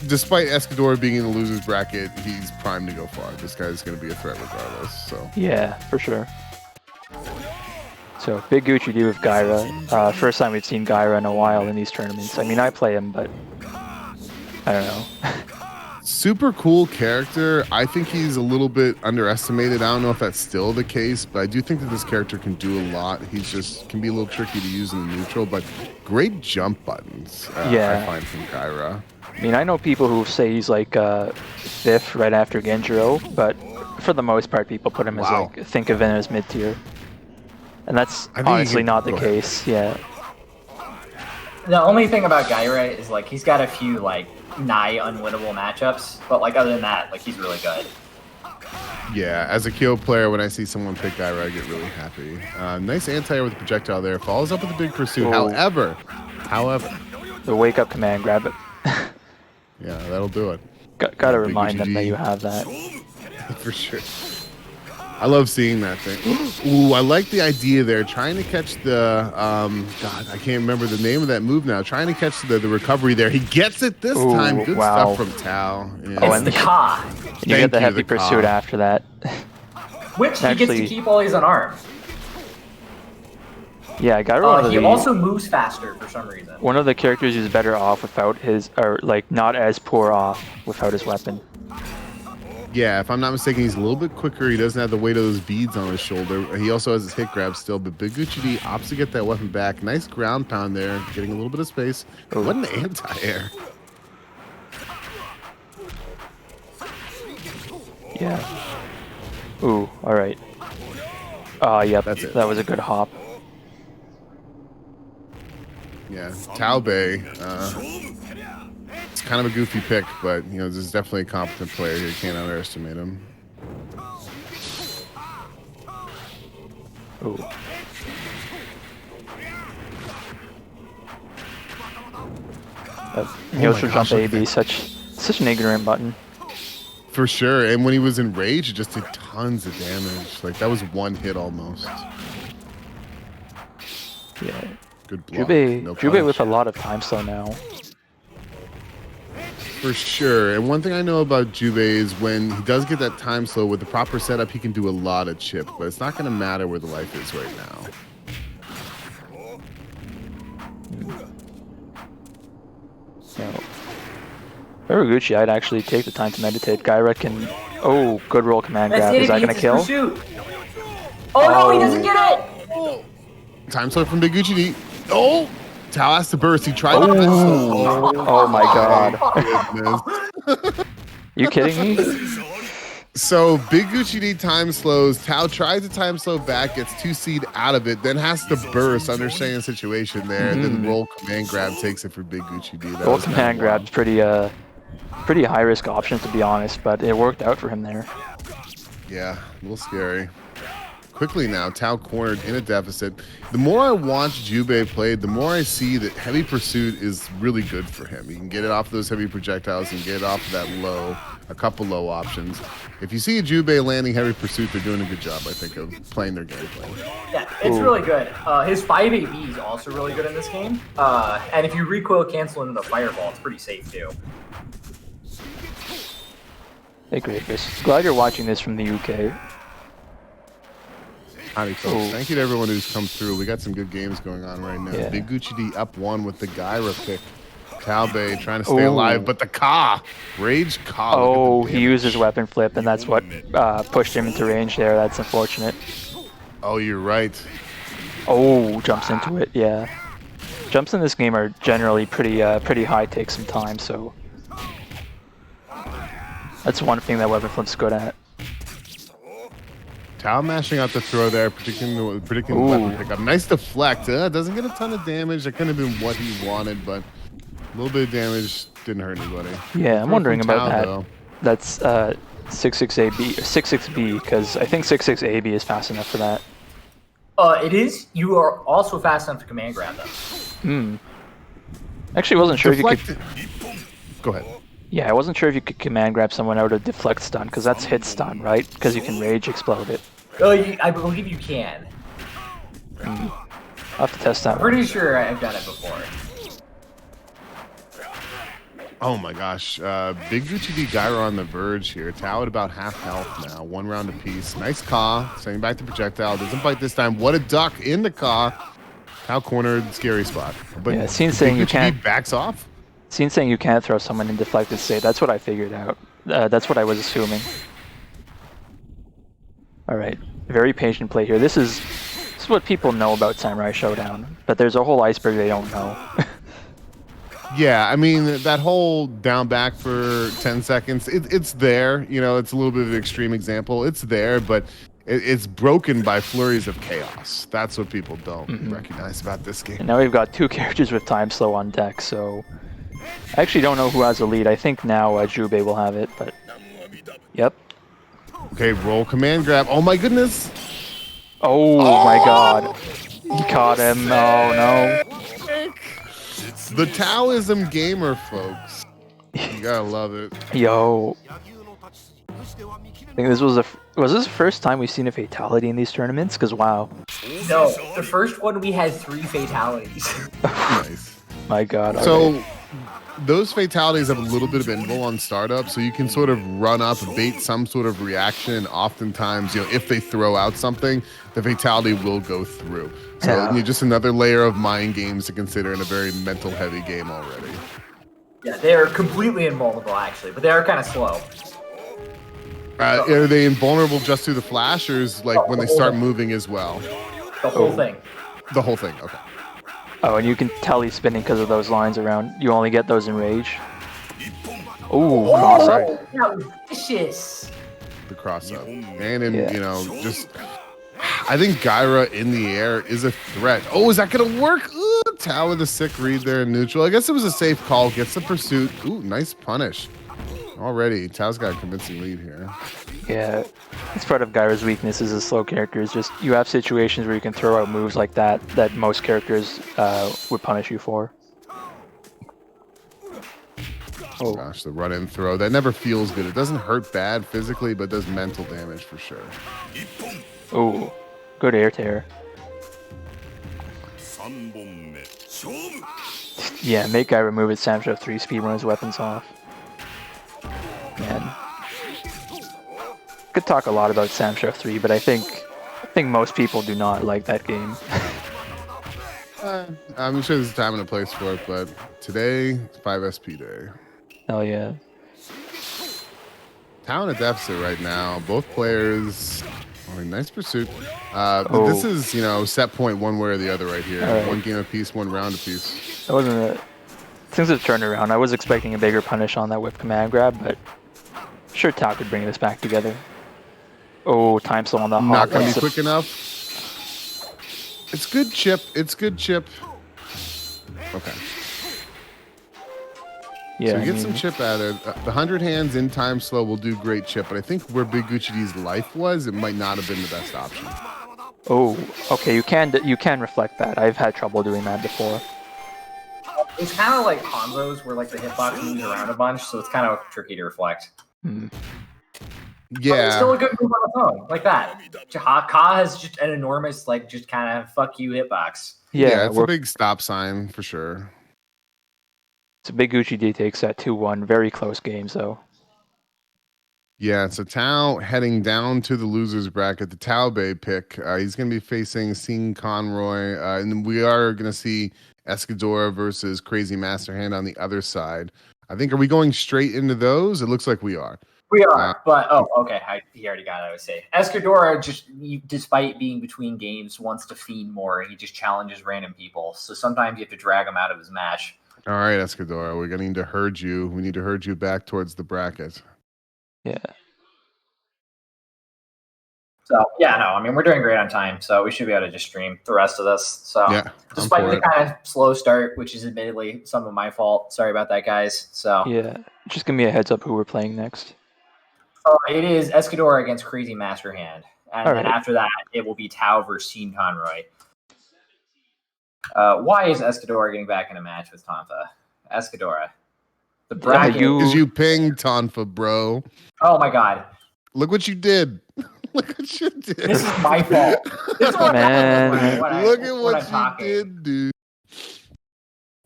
Despite Escadora being in the losers bracket, he's primed to go far. This guy's going to be a threat regardless. So yeah, for sure. So BigGucciD with Gyra. First time we've seen Gyra in a while in these tournaments. I mean, I play him, but I don't know. Super cool character. I think he's a little bit underestimated. I don't know if that's still the case, but I do think that this character can do a lot. He's just can be a little tricky to use in the neutral, but great jump buttons. I find from Gyra. I mean, I know people who say he's like fifth right after Genjiro, but for the most part, people put him as like think of him as mid tier, and that's honestly not the case. Yeah. The only thing about Gyra is like he's got a few like nigh unwinnable matchups, but like other than that, like he's really good. Yeah, as a Kyo player, when I see someone pick Gyra, I get really happy. Nice anti-air with the projectile there. Follows up with a big pursuit. Oh. However, the wake up command, grab it. yeah, that'll do it. Gotta remind them that you have that. For sure. I love seeing that thing. Ooh, I like the idea there. Trying to catch the, God, I can't remember the name of that move now. Trying to catch the recovery there. He gets it this time. Good stuff from Tao. Yeah. Oh, and the Ka. And you get the heavy pursuit after that. Which he gets to keep while he's unarmed. Yeah, I got He also moves faster for some reason. One of the characters who's better off without his, or like not as poor off without his weapon. Yeah, if I'm not mistaken, he's a little bit quicker. He doesn't have the weight of those beads on his shoulder. He also has his hit grab still, but BigGucciD opts to get that weapon back. Nice ground pound there, getting a little bit of space. Ooh. What an anti-air. Yeah. Ooh, all right. Yep, That's it. That was a good hop. Yeah, Tao Bei. It's kind of a goofy pick, but you know, this is definitely a competent player here. You can't underestimate him. Ooh. Neutral jump AB, such an ignorant button. For sure, and when he was enraged, it just did tons of damage. Like that was one hit almost. Yeah. Good block. Jubei with a lot of time slow now. For sure, and one thing I know about Jubei is when he does get that time slow with the proper setup, he can do a lot of chip, but it's not going to matter where the life is right now. No. BigGucciD, I'd actually take the time to meditate. Gyra can... Oh, good roll command grab. Is that going to kill? Oh no, he doesn't get it! Time slow from BigGucciD. Oh! Tao has to burst. He tried to Oh my god. You kidding me? So BigGucciD time slows. Tao tries to time slow back, gets 2 seed out of it, then has to burst, understanding the situation there, and then roll command grab takes it for BigGucciD. Roll command grab's pretty high risk option to be honest, but it worked out for him there. Yeah, a little scary. Quickly now, Tao cornered in a deficit. The more I watch Jubei played, the more I see that heavy pursuit is really good for him. He can get it off those heavy projectiles and get it off of that low, a couple low options. If you see a Jubei landing heavy pursuit, they're doing a good job, I think, of playing their gameplay. Yeah, it's really good. His 5AB is also really good in this game. And if you recoil cancel into the fireball, it's pretty safe too. Hey, great, Chris. Glad you're watching this from the UK. Howdy, folks. Thank you to everyone who's come through. We got some good games going on right now. Yeah. BigGucciD up 1 with the Gyra pick. Tao Bei trying to stay alive, but the Ka! Rage Ka. Oh, he used his weapon flip, and that's what pushed him into range there. That's unfortunate. Oh, you're right. Oh, jumps into it, yeah. Jumps in this game are generally pretty high, take some time, so... That's one thing that weapon flip's good at. Tao mashing out the throw there, predicting the weapon pickup. Nice deflect. Doesn't get a ton of damage. That could have been what he wanted, but a little bit of damage didn't hurt anybody. Yeah, I'm wondering about that. Though. That's 66B, because I think 66AB is fast enough for that. It is. You are also fast enough to command grab them. Actually, wasn't sure if you could... Go ahead. Yeah, I wasn't sure if you could command grab someone out of deflect stun, because that's hit stun, right? Because you can rage explode it. I believe you can. I'll have to test that I'm pretty sure I've done it before. Oh my gosh. BigGucciD Gyra on the verge here. Tao at about half health now. 1 round apiece. Nice Ka. Sending back the projectile. Doesn't bite this time. What a duck in the Ka. Tao cornered. Scary spot. But yeah, Seen saying you can't... backs off? Seen saying you can't throw someone in deflected state. That's what I figured out. That's what I was assuming. Alright. Very patient play here. This is what people know about Samurai Shodown. But there's a whole iceberg they don't know. Yeah, I mean, that whole down back for 10 seconds, it's there. You know, it's a little bit of an extreme example. It's there, but it's broken by flurries of chaos. That's what people don't recognize about this game. And now we've got 2 characters with time slow on deck, so I actually don't know who has the lead. I think now Jubei will have it, but yep. Okay, roll command grab. Oh my goodness. Oh my god. He caught him. Oh no. The Taoism gamer, folks. You gotta love it. Yo. I think this was was this the first time we've seen a fatality in these tournaments? Because wow. No, the first one we had 3 fatalities. Nice. My god. So alright. those fatalities have a little bit of invul on startup, so you can sort of run up, bait some sort of reaction, and oftentimes, if they throw out something, the fatality will go through. So just another layer of mind games to consider in a very mental heavy game already. Yeah, they're completely invulnerable actually, but they are kind of slow. Are they invulnerable just through the flashers, like when they start moving as well? The whole thing. The whole thing, okay. Oh, and you can tell he's spinning because of those lines around. You only get those in rage. Ooh, cross up. That was vicious. The cross up. And in, just... I think Gyra in the air is a threat. Oh, is that going to work? Ooh, Tao with a sick read there in neutral. I guess it was a safe call. Gets the pursuit. Ooh, nice punish. Already, Tao's got a convincing lead here. Yeah, it's part of Gyra's weakness as a slow character. Is just you have situations where you can throw out moves like that most characters would punish you for. Oh gosh, the run and throw. That never feels good. It doesn't hurt bad physically, but does mental damage for sure. Oh, good air tear. Yeah, make Gyra move its Samsho 3 speed run his weapons off. Man. Could talk a lot about Samsho 3, but I think most people do not like that game. I'm sure there's a time and a place for it, but today, 5 SP day. Hell yeah. Tao in a deficit right now. Both players... Oh, nice pursuit. This is, set point one way or the other right here. Right. One game apiece, one round apiece. That wasn't it. Since it's turned around, I was expecting a bigger punish on that whip command grab, but I'm sure Tao could bring this back together. Oh, time slow on the hop. Not gonna be quick enough. It's good chip. It's good chip. Okay. Yeah, so you get some chip out of it. The 100 hands in time slow will do great chip, but I think where BigGucciD's life was, it might not have been the best option. Oh, okay. You can reflect that. I've had trouble doing that before. It's kind of like combos where like the hitbox moves around a bunch, so it's kind of tricky to reflect. Yeah. But it's still a good move on its own, like that. Ka has just an enormous, just kind of fuck you hitbox. Yeah, it's a big stop sign for sure. So BigGucciD takes that 2-1. Very close games, though. Yeah, so Tao heading down to the losers bracket. The Tao Bay pick. He's going to be facing SeenConnroy. And we are going to see Escadora versus crazymasterhand on the other side. I think, are we going straight into those? It looks like we are. We are, but okay. He already got it, I would say. Escadora, despite being between games, wants to fiend more. He just challenges random people. So sometimes you have to drag him out of his match. All right, Escadora, we're going to need to herd you. We need to herd you back towards the bracket. Yeah. So, yeah, no, I mean, we're doing great on time, so we should be able to just stream the rest of this. So, yeah, despite the kind of slow start, which is admittedly some of my fault. Sorry about that, guys. So, yeah, just give me a heads up who we're playing next. It is Escadora against Crazymasterhand. And then after that, it will be Tao versus SeenConnroy. Why is Escadora getting back in a match with Tonfa? Escadora. The bracket. Because you pinged Tonfa, bro. Oh my god. Look what you did. Look what you did. This is my fault. This is Man. Look at what you did, dude.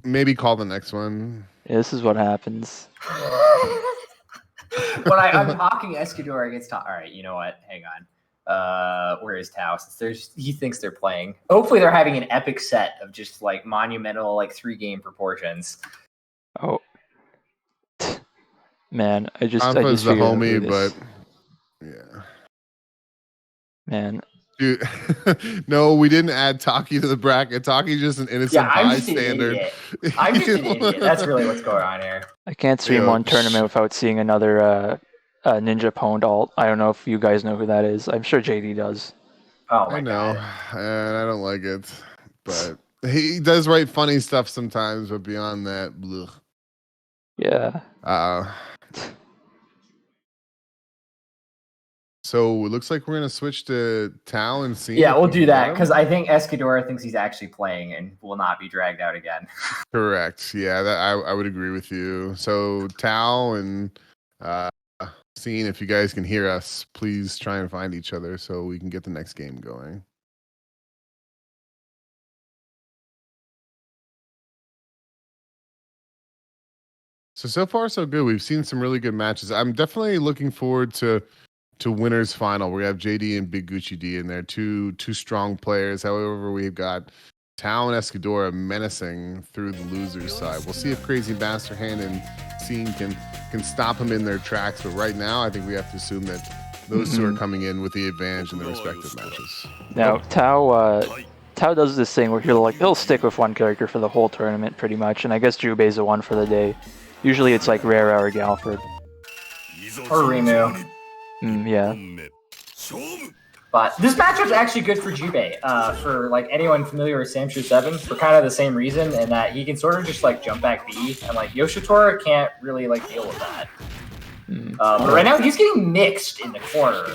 Maybe call the next one. Yeah, this is what happens. When I'm talking Escadora against Tao. All right, you know what? Hang on. Where is Tao? He thinks they're playing. Hopefully they're having an epic set of just monumental 3-game proportions. Oh. Man, I just the homie, but yeah. Man. Dude, no, we didn't add Taki to the bracket. Taki's just an innocent bystander. I'm just an idiot. That's really what's going on here. I can't stream one tournament without seeing another Ninja Pwned alt. I don't know if you guys know who that is. I'm sure JD does. Oh my I know, god. and I don't like it, but he does write funny stuff sometimes. But beyond that, blech. Yeah. So it looks like we're gonna switch to Tao and Scene. Yeah, if we'll we do can that get him. because I think Escadora thinks he's actually playing and will not be dragged out again. Correct. Yeah, that I would agree with you. So Tao and Scene, if you guys can hear us, please try and find each other so we can get the next game going. So far so good. We've seen some really good matches. I'm definitely looking forward to winners final. We have JD and BigGucciD in there, two strong players. However, we've got Tao and Escadora menacing through the losers side. We'll see if crazymasterhand and Scene can stop them in their tracks. But right now, I think we have to assume that those two are coming in with the advantage in their respective matches. Now Tao does this thing where he'll stick with one character for the whole tournament pretty much, and I guess Jubei's the one for the day. Usually it's like Rara or Galford. Or Rimu. Yeah. But this matchup's actually good for Jubei. For like anyone familiar with Samshu 7, for kind of the same reason, and that he can sort of just like jump back B, and like Yoshitora can't really like deal with that. But right now he's getting mixed in the corner.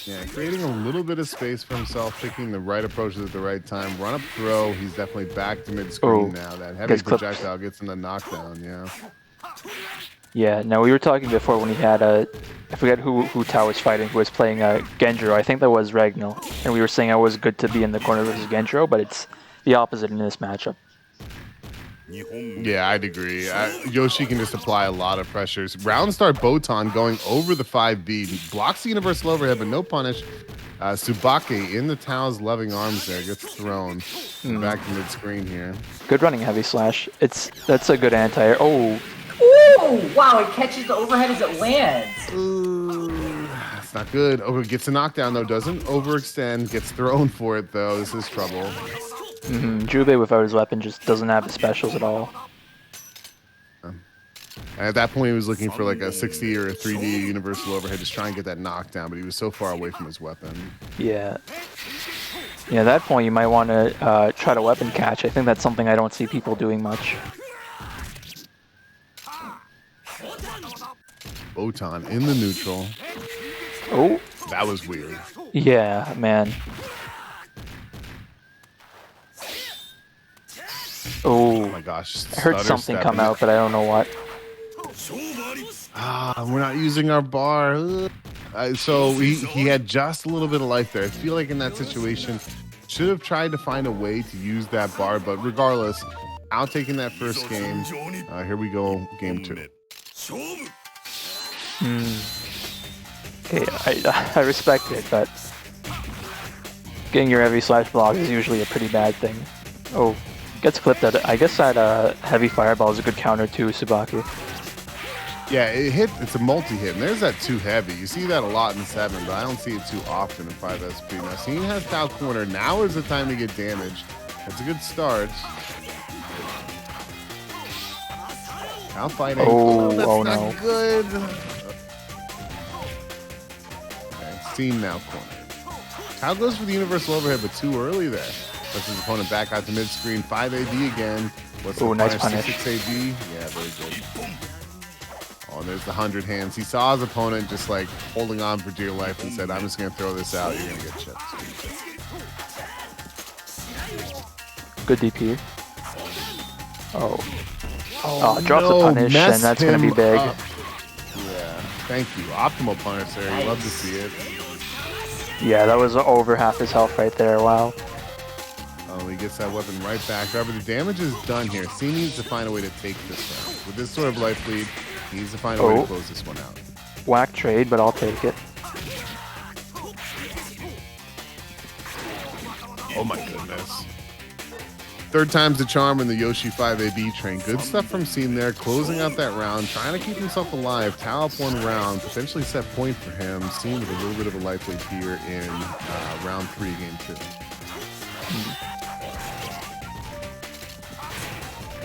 Yeah, creating a little bit of space for himself, picking the right approaches at the right time. Run up throw. He's definitely back to mid screen now. That heavy projectile gets in the knockdown. Yeah. Yeah. Now we were talking before when he had I forget who Tao was fighting, who was playing Genjiro. I think that was Ragnall, and we were saying it was good to be in the corner versus Genjiro, but it's the opposite in this matchup. Yeah, I'd agree. Yoshi can just apply a lot of pressures. Round start Botan going over the 5B. Blocks the universal overhead, but no punish. Tsubaki in the Tao's loving arms there. Gets thrown back to mid-screen here. Good running heavy slash. That's a good anti-air. Oh. Ooh! Wow, it catches the overhead as it lands. Ooh, that's not good. Oh, gets a knockdown, though. Doesn't overextend. Gets thrown for it, though. This is trouble. Jubei without his weapon just doesn't have the specials at all. And at that point, he was looking for like a 60 or a 3D universal overhead, just try and get that knockdown, but he was so far away from his weapon. Yeah. Yeah, at that point, you might want to try to weapon catch. I think that's something I don't see people doing much. Botan in the neutral. Oh. That was weird. Yeah, man. Oh my gosh. I heard something come out, but I don't know what. We're not using our bar. So he had just a little bit of life there. I feel like in that situation, should have tried to find a way to use that bar, but regardless, out taking that first game. Here we go, game 2. Okay, I respect it, but getting your heavy slash block is usually a pretty bad thing. Oh. Gets clipped at it. I guess that heavy fireball is a good counter to Tsubaki. Yeah, it's a multi-hit, and there's that 2 heavy. You see that a lot in 7, but I don't see it too often in 5 SP. Now, Scene has Tao corner. Now is the time to get damaged. That's a good start. Tao fighting. Oh, that's no. Not good. Okay, Scene now corner. Tao goes for the universal overhead, but too early there. Puts his opponent back out to mid-screen. 5 AD again. What's the nice punish. 6 AD. Yeah, very good. Oh, and there's the 100 hands. He saw his opponent just like holding on for dear life and said, I'm just going to throw this out. You're going to get chipped. Good DP. Oh, drops a punish, and that's going to be big. Yeah, thank you. Optimal punish there. You love to see it. Yeah, that was over half his health right there. Wow. Oh, he gets that weapon right back. However, the damage is done here. C needs to find a way to take this round. With this sort of life lead, he needs to find a way to close this one out. Whack trade, but I'll take it. Oh my goodness. Third time's the charm in the Yoshi 5AB train. Good stuff from Scene there, closing out that round, trying to keep himself alive. Tao up 1 round, potentially set point for him. Scene with a little bit of a life lead here in round 3, game 2.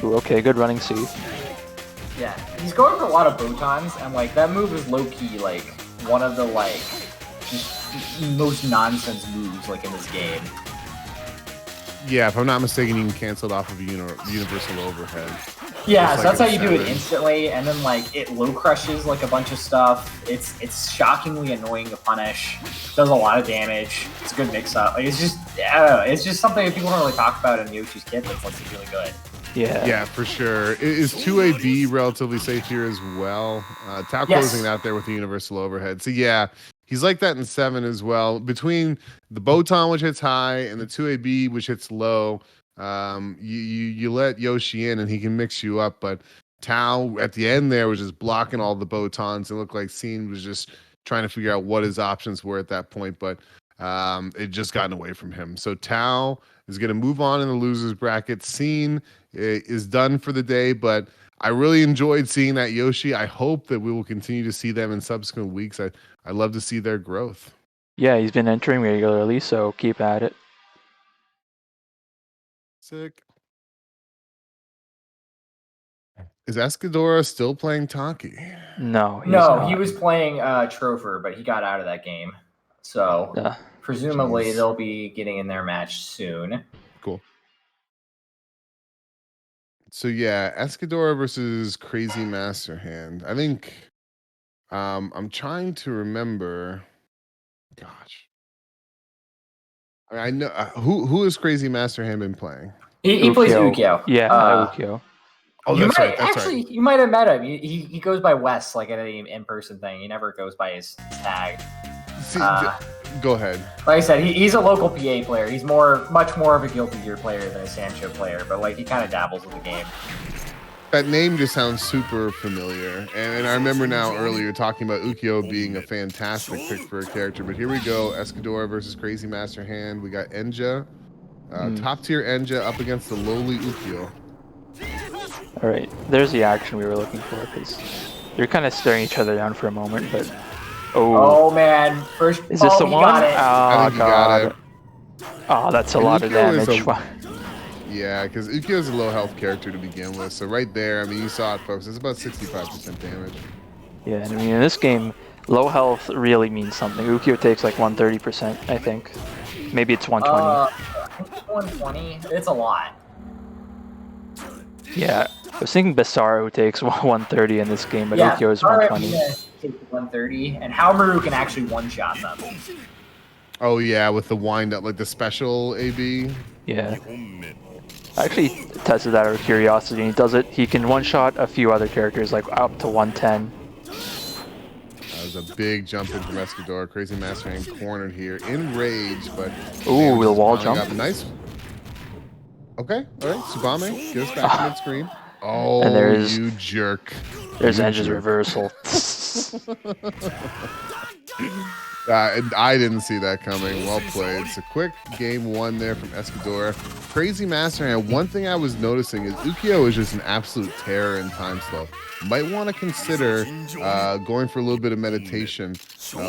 Ooh, okay, good running C. Yeah, he's going for a lot of Botons, and like that move is low key like one of the like just most nonsense moves like in this game. Yeah, if I'm not mistaken, you can cancel it off of a universal overhead. Yeah, Just so like that's how in you do it 7. instantly, and then like it low crushes like a bunch of stuff. It's shockingly annoying to punish. Does a lot of damage. It's a good mix up. Like it's just I don't know. It's just something that people don't really talk about in Yoshi's Kit that's like really good. Yeah. For sure. Is 2AB relatively safe here as well? Tao Yes. closing out there with the universal overhead. So yeah, he's like that in 7 as well. Between the Botan, which hits high, and the 2AB, which hits low, you let Yoshi in and he can mix you up. But Tao at the end there was just blocking all the Botans. It looked like Seen was just trying to figure out what his options were at that point, but it just gotten away from him. So Tao is going to move on in the losers bracket. Seen is done for the day, but I really enjoyed seeing that Yoshi. I hope that we will continue to see them in subsequent weeks. I love to see their growth. Yeah, he's been entering regularly, so keep at it. Sick. Is Escadora still playing Taki? No, he's No, not. he was playing Trover, but he got out of that game. So presumably they'll be getting in their match soon. Cool. So yeah, Escadora versus Crazy Masterhand. I think I'm trying to remember. Gosh. I know who has Crazy Masterhand been playing? He plays Ukyo. Yeah, Ukyo. Oh, that's right. That's actually, right. you might have met him. He goes by Wes, like at any in-person thing. He never goes by his tag. See, go ahead. Like I said, he's a local PA player. He's much more of a Guilty Gear player than a Sancho player, but like he kind of dabbles with the game. That name just sounds super familiar. And I remember now earlier talking about Ukyo being a fantastic pick for a character. But here we go. Escadora versus Crazy Masterhand. We got Enja. Top tier Enja up against the lowly Ukyo. All right, there's the action we were looking for, because they're kind of staring each other down for a moment, but... Oh man, first is this the one? Got it. I think God. Got it. Oh, that's a lot of damage. Yeah, because Ukyo is a low health character to begin with. So right there, I mean, you saw it, folks. It's about 65% damage. Yeah, and I mean, in this game, low health really means something. Ukyo takes like 130%, I think. Maybe it's 120. I think it's 120. It's a lot. Yeah, I was thinking Basaro takes 130 in this game, but Ukyo is 120. Take 130, and Haomaru can actually one-shot them. Oh yeah, with the wind up, like the special AB. Yeah. I actually tested that out of curiosity, and he does it. He can one-shot a few other characters, like up to 110. That was a big jump in from Escadora. Crazy Masterhand cornered here in rage, but ooh, the wall jump. Up. Nice. Okay, all right. Subame, get us back to mid-screen. Oh, and there's, you jerk. There's Enja's reversal. I didn't see that coming. Well played. It's a quick game one there from Escadora. Crazy Masterhand. One thing I was noticing is Ukyo is just an absolute terror in time slow. Might want to consider going for a little bit of meditation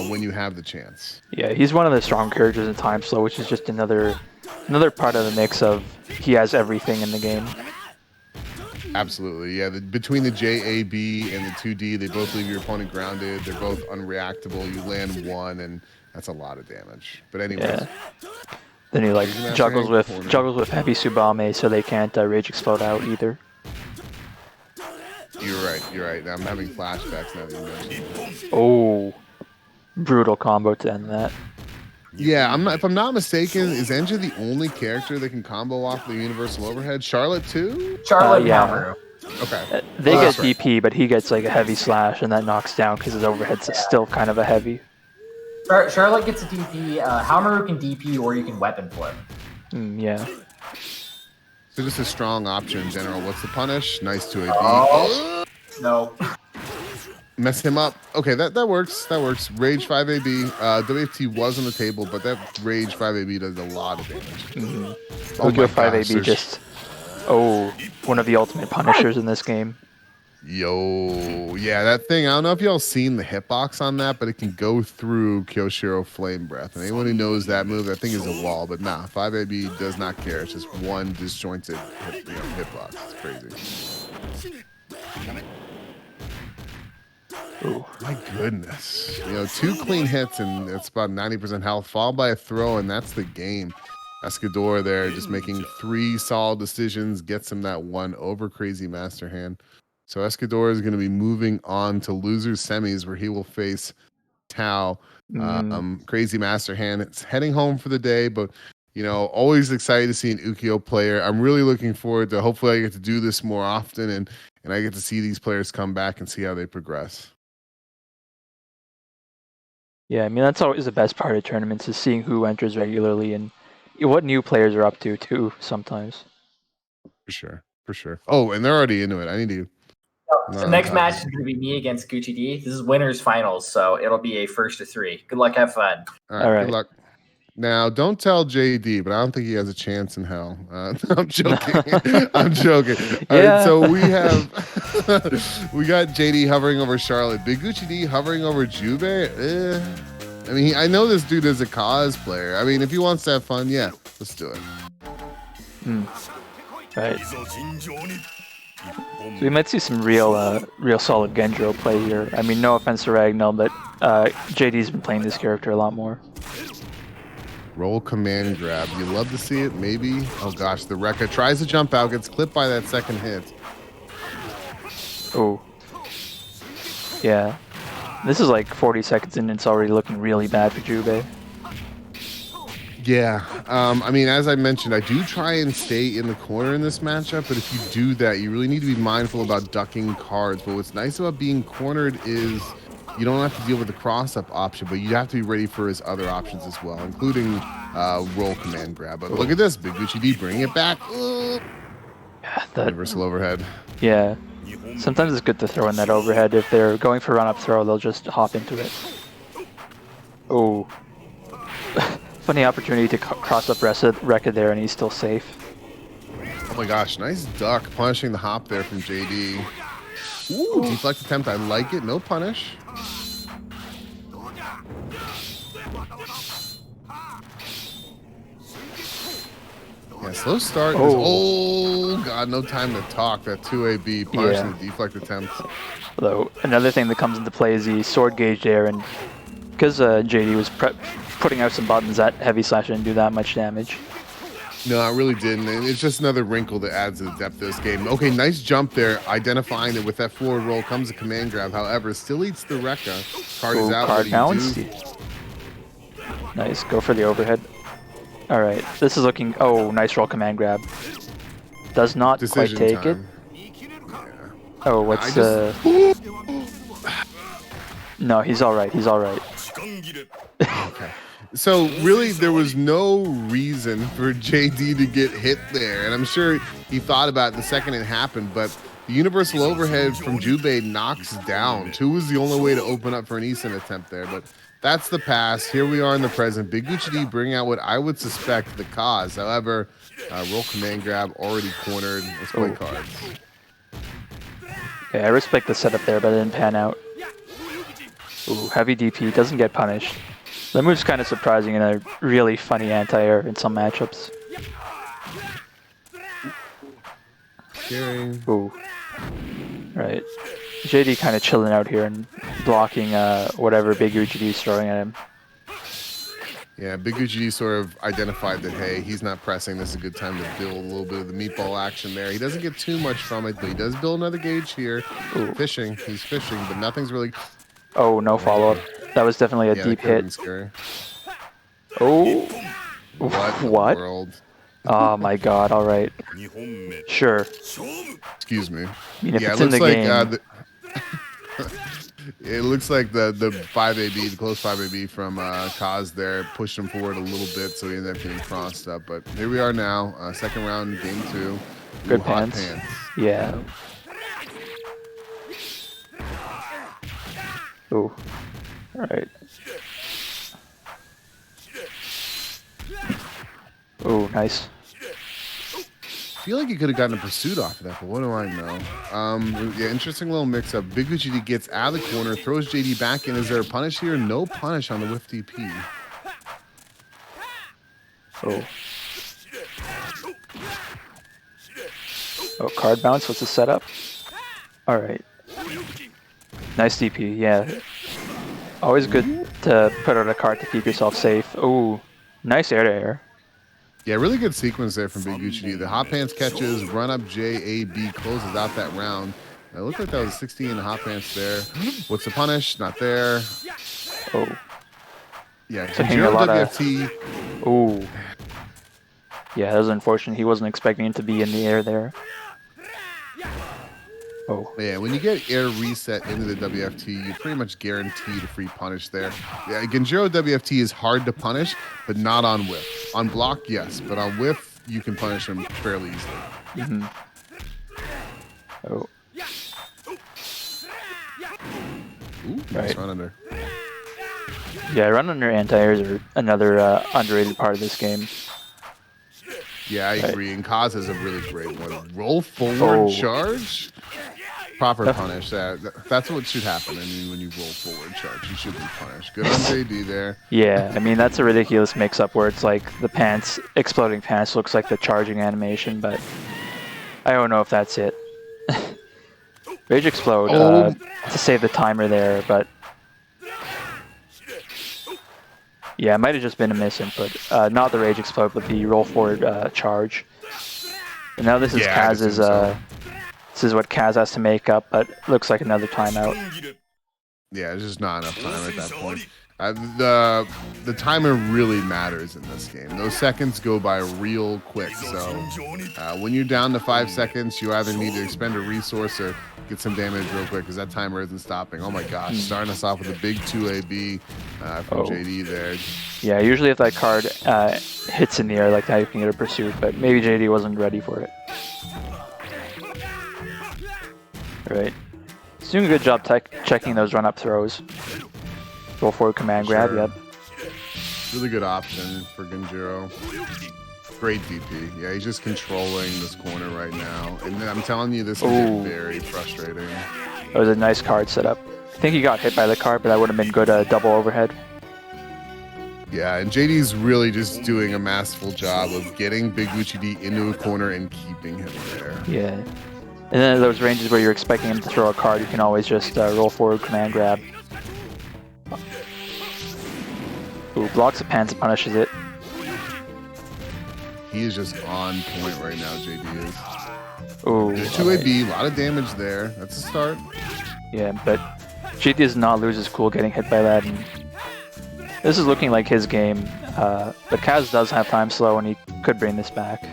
when you have the chance. Yeah, he's one of the strong characters in time slow, which is just another part of the mix of he has everything in the game. Absolutely, yeah. Between the JAB and the 2D, they both leave your opponent grounded. They're both unreactable. You land one, and that's a lot of damage. But anyways, yeah. Then he like juggles with heavy Subame, so they can't rage explode out either. You're right. I'm having flashbacks now that you mentioned that. Oh, brutal combo to end that. Yeah, if I'm not mistaken, is Enja the only character that can combo off the universal overhead? Charlotte too? Charlotte, yeah. Okay. They get DP, but he gets like a heavy slash, and that knocks down because his overhead's still kind of a heavy. Charlotte gets a DP. Haomaru can DP, or you can weapon flip. Yeah. So just a strong option in general. What's the punish? Nice 2AB. Oh, no. Mess him up. Okay, that works. That works. Rage 5AB. WFT was on the table, but that Rage 5AB does a lot of damage. Mm-hmm. Oh, 5AB just one of the ultimate punishers in this game. Yo, yeah, that thing. I don't know if y'all seen the hitbox on that, but it can go through Kyoshiro Flame Breath. And anyone who knows that move, I think is a wall. But nah, 5AB does not care. It's just one disjointed hitbox. It's crazy. Ooh. My goodness. You know, 2 clean hits and it's about 90% health, followed by a throw, and that's the game. Escadora there just making 3 solid decisions, gets him that one over Crazy Masterhand. So Escadora is going to be moving on to losers semis where he will face Tao. Crazy Masterhand. It's heading home for the day, but you know, always excited to see an Ukiyo player. I'm really looking forward to hopefully I get to do this more often and I get to see these players come back and see how they progress. Yeah, I mean, that's always the best part of tournaments is seeing who enters regularly and what new players are up to, too, sometimes. For sure. For sure. Oh, and they're already into it. I need to. The next match is going to be me against BigGucciD. This is winners finals, so it'll be a 1st to 3. Good luck, have fun. All right. Good luck. Now, don't tell JD, but I don't think he has a chance in hell. I'm joking. I'm joking. All right, so we have we got JD hovering over Charlotte, BigGucciD hovering over Jube. I mean, I know this dude is a cosplayer. I mean, if he wants to have fun, yeah, let's do it. Right. So we might see some real solid Gendro play here. I mean, no offense to Ragnall, but JD's been playing this character a lot more. Roll command grab. You love to see it, maybe. Oh gosh, the Rekka tries to jump out, gets clipped by that second hit. Oh. Yeah. This is like 40 seconds in, and it's already looking really bad for Jube. Yeah, I mean, as I mentioned, I do try and stay in the corner in this matchup, but if you do that, you really need to be mindful about ducking cards. But what's nice about being cornered is you don't have to deal with the cross-up option, but you have to be ready for his other options as well, including roll command grab. But look at this, BigGucciD bringing it back. Yeah, that universal overhead. Yeah, sometimes it's good to throw in that overhead. If they're going for run-up throw, they'll just hop into it. Oh. Funny opportunity to cross up Rekka there, and he's still safe. Oh my gosh, nice duck punishing the hop there from JD. Ooh, deflect attempt, I like it, no punish. Yeah, slow start. Oh god, no time to talk. That 2AB punishing the deflect attempt. Although, another thing that comes into play is the sword gauge there, and because JD was putting out some buttons, that heavy slash didn't do that much damage. No, it really didn't. And it's just another wrinkle that adds to the depth of this game. Okay, nice jump there, identifying that with that forward roll comes a command grab. However, still eats the Rekka. Card is out. Card bounce. Nice, go for the overhead. All right, this is looking. Oh, nice roll command grab. Does not quite take it. Yeah. Oh, what's No, he's all right. He's all right. Okay. So really, there was no reason for JD to get hit there, and I'm sure he thought about it the second it happened. But the universal overhead from Jube knocks down. 2 was the only way to open up for an Eason attempt there, but that's the past. Here we are in the present. BigGucciD bring out what I would suspect the cause. However, roll command grab already cornered. Let's play cards. Yeah, I respect the setup there, but it didn't pan out. Ooh, heavy DP, doesn't get punished. That move's kind of surprising and a really funny anti-air in some matchups. Scary. Ooh. Right. JD kind of chilling out here and blocking whatever BigGucciD is throwing at him. Yeah, BigGucciD sort of identified that, hey, he's not pressing. This is a good time to build a little bit of the meatball action there. He doesn't get too much from it, but he does build another gauge here. Ooh. Fishing. He's fishing, but nothing's really... Oh, no follow-up. That was definitely a deep hit. Scary. Oh. What? World? Oh my god, alright. Sure. Excuse me. I mean, if yeah, it's it looks in the like game... it looks like the 5AB, the close 5AB from Kaz there pushed him forward a little bit, so he ended up getting crossed up. But here we are now, second round, game 2. Good pants. Yeah. Ooh. Alright. Ooh, nice. I feel like he could have gotten a pursuit off of that, but what do I know? Yeah, interesting little mix-up. BigGucciD gets out of the corner, throws JD back in. Is there a punish here? No punish on the whiff DP. Oh. Oh, card bounce. What's the setup? All right. Nice DP, yeah. Always good to put out a card to keep yourself safe. Ooh, nice air to air. Yeah, really good sequence there from BigGucciD. The hot pants catches, run up JAB, closes out that round. It looked like that was 16 hot pants there. What's the punish? Not there. Oh. Yeah, Taking a Zero lot WFT. Ooh. Yeah, that was unfortunate. He wasn't expecting it to be in the air there. Oh. Yeah, when you get air reset into the WFT, you pretty much guaranteed a free punish there. Yeah, Genjiro WFT is hard to punish, but not on whiff. On block, yes, but on whiff, you can punish him fairly easily. Oh. Ooh, nice run under. Yeah, run under anti-airs are another underrated part of this game. Yeah, I agree. And Kaz has a really great one. Roll forward charge. Proper punish. That's what should happen. I mean, when you roll forward charge, you should be punished. Good on JD there. Yeah, I mean, that's a ridiculous mix-up where it's like the pants, exploding pants looks like the charging animation, but I don't know if that's it. Rage Explode to save the timer there, but yeah, it might have just been a misinput. Not the Rage Explode, but the roll forward charge. And now this is Kaz's. This is what Kaz has to make up, but looks like another timeout. Yeah, there's just not enough time at that point. The timer really matters in this game. Those seconds go by real quick. So when you're down to 5 seconds, you either need to expend a resource or get some damage real quick because that timer isn't stopping. Oh my gosh, starting us off with a big 2AB from JD there. Yeah, usually if that card hits in the air like that, you can get a pursuit, but maybe JD wasn't ready for it. Right. He's doing a good job checking those run-up throws. Roll forward command grab, yep. Really good option for Genjiro. Great DP. Yeah, he's just controlling this corner right now. And I'm telling you, this is very frustrating. That was a nice card setup. I think he got hit by the card, but that would have been good double overhead. Yeah, and JD's really just doing a masterful job of getting BigGucciD into a corner and keeping him there. Yeah. And then those ranges where you're expecting him to throw a card, you can always just roll forward, command grab. Ooh, blocks the pants and punishes it. He is just on point right now, JD is. Ooh. 2AB, a lot of damage there. That's a start. Yeah, but JD does not lose his cool getting hit by that. And this is looking like his game, but Kaz does have time slow and he could bring this back.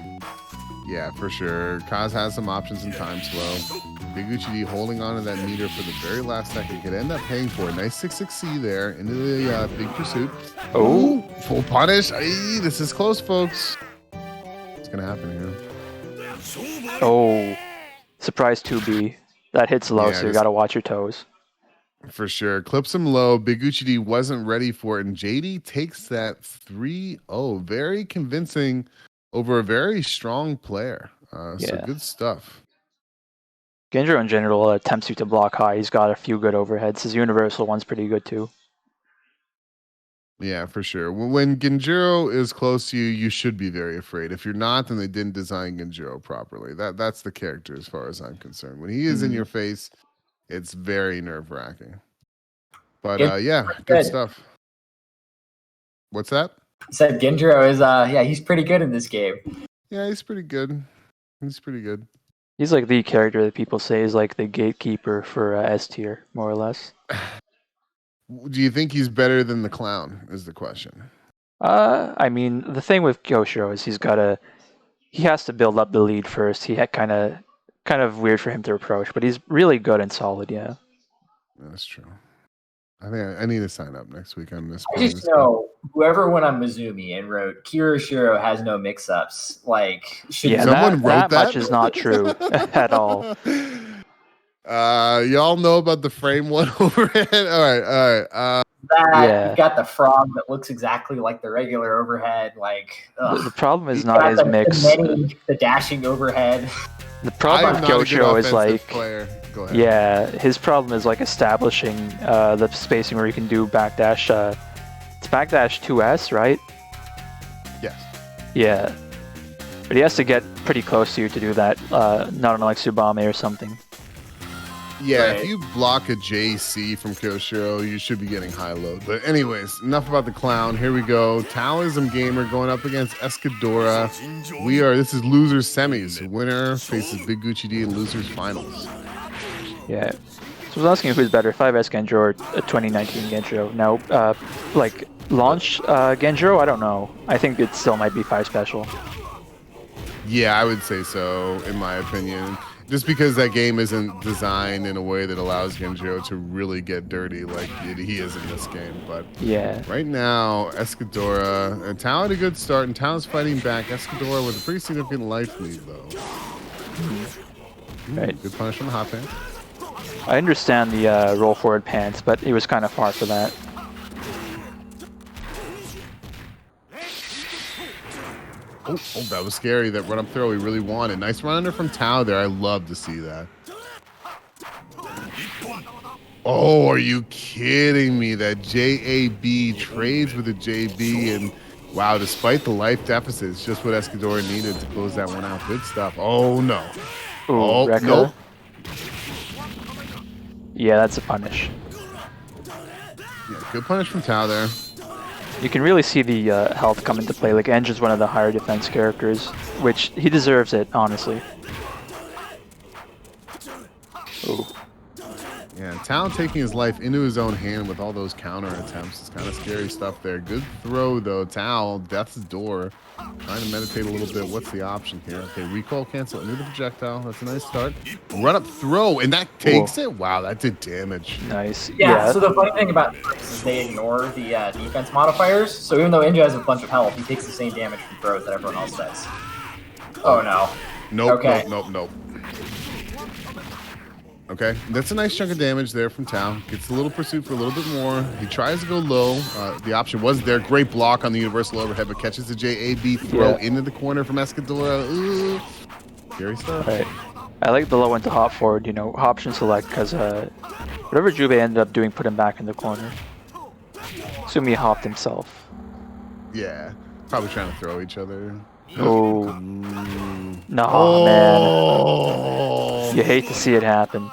Yeah, for sure. Kaz has some options in time slow. BigGucciD holding on to that meter for the very last second could end up paying for it. Nice 6-6C there into the big pursuit. Oh, full punish. Ay, this is close, folks. What's going to happen here? Oh, surprise 2B. That hits low, so you got to watch your toes. For sure. Clips him low. BigGucciD wasn't ready for it, and JD takes that 3-0. Very convincing over a very strong player. So good stuff. Genjiro in general tempts you to block high. He's got a few good overheads. His universal one's pretty good too. Yeah, for sure. When Genjiro is close to you, you should be very afraid. If you're not, then they didn't design Genjiro properly. That's the character as far as I'm concerned. When he is in your face, it's very nerve-wracking. But yeah, good stuff. What's that? Said Genjiro is he's pretty good in this game. Yeah, he's pretty good. He's pretty good. He's like the character that people say is like the gatekeeper for S tier, more or less. Do you think he's better than the clown? Is the question. I mean, the thing with Kyoshiro is he has to build up the lead first. He had kind of weird for him to approach, but he's really good and solid. Yeah, that's true. I think I need to sign up next week on this. I just know whoever went on Mizumi and wrote Kiyoshiro has no mix-ups. Like, someone wrote that? Much is not true at all. Y'all know about the frame one overhead? All right. You got the frog that looks exactly like the regular overhead. Like, the problem is not his mix. The dashing overhead. The problem with Kyoshiro is like, yeah, his problem is like establishing the spacing where you can do backdash. It's backdash 2S, right? Yes. Yeah, but he has to get pretty close to you to do that. Not unlike Tsubame or something. Yeah, Right. if you block a JC from Koshiro, you should be getting high load. But anyways, enough about the clown. Here we go. Taoism Gamer going up against Escadora. This is losers semis. Winner faces BigGucciD in losers finals. Yeah. So I was asking who's better, 5S Genjo or 2019 Genjo. Now, like, launch Genjo, I don't know. I think it still might be 5 special. Yeah, I would say so, in my opinion. Just because that game isn't designed in a way that allows Genjo to really get dirty like he is in this game. But yeah, right now, Escadora, and Tao had a good start, and Tao's fighting back. Escadora with a pretty significant life lead, though. Right. Good punish from the hot pants. I understand the roll forward pants, but it was kind of far for that. Oh, that was scary. That run up throw he really wanted. Nice run under from Tao there. I love to see that. Oh, are you kidding me? That JAB trades with a JB, and wow, despite the life deficit, it's just what Escadora needed to close that one out. Good stuff. Oh, no. Ooh, Oh, Rekka. nope. Yeah, that's a punish. Yeah, good punish from Tao there. You can really see the health come into play. Like, Enge is one of the higher defense characters, which he deserves it, honestly. Ooh. Yeah, Tao taking his life into his own hand with all those counter attempts. It's kind of scary stuff there. Good throw, though. Tao, death's door. Trying to meditate a little bit. What's the option here? Okay, recoil cancel into the projectile. That's a nice start. Run up throw, and that takes it. Wow, that did damage. Nice. Yeah, so the funny thing about this is they ignore the defense modifiers. So even though Inja has a bunch of health, he takes the same damage from throws that everyone else does. Oh, no. Nope, Okay. nope. Okay, that's a nice chunk of damage there from Tao. Gets a little pursuit for a little bit more. He tries to go low. The option was there. Great block on the universal overhead, but catches the JAB throw into the corner from Escadora. Ooh. Scary stuff. Right. I like the low into hop forward, option select, because whatever Jube ended up doing put him back in the corner. Assume he hopped himself. Yeah, probably trying to throw each other. Oh. No, man. You hate to see it happen.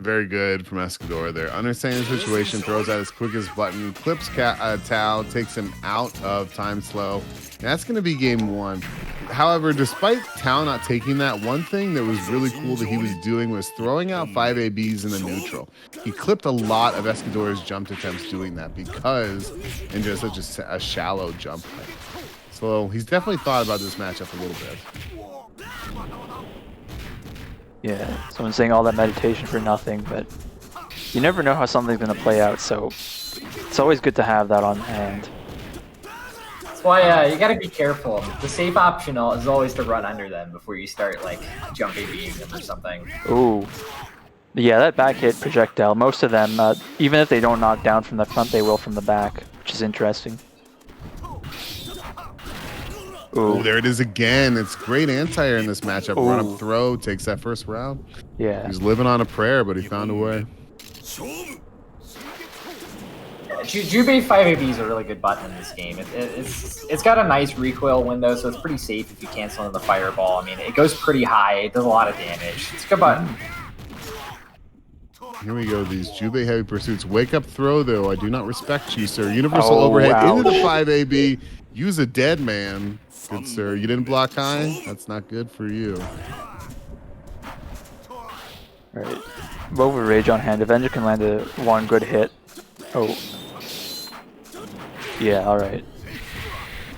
Very good from Escadora there. Understanding the situation, throws out his quickest button, clips Tao, takes him out of time slow. And that's going to be game one. However, despite Tao not taking that, one thing that was really cool that he was doing was throwing out 5 ABs in the neutral. He clipped a lot of Escadora's jump attempts doing that because in just such a shallow jump. So he's definitely thought about this matchup a little bit. Yeah, someone's saying all that meditation for nothing, but you never know how something's going to play out, so it's always good to have that on hand. That's why you gotta be careful. The safe option is always to run under them before you start, like, jump ABing them or something. Ooh. Yeah, that back hit projectile, most of them, even if they don't knock down from the front, they will from the back, which is interesting. Ooh, there it is again. It's great anti-air in this matchup. Ooh. Run up throw, takes that first round. Yeah. He's living on a prayer, but he found a way. Jubei 5AB is a really good button in this game. It's got a nice recoil window, so it's pretty safe if you cancel in the fireball. I mean, it goes pretty high. It does a lot of damage. It's a good button. Here we go. These Jubei heavy pursuits. Wake up throw, though. I do not respect you, sir. Universal overhead into the 5AB. Use a dead man. Good, sir. You didn't block high? That's not good for you. Alright. Rover Rage on hand. Avenger can land one good hit. Oh. Yeah, alright.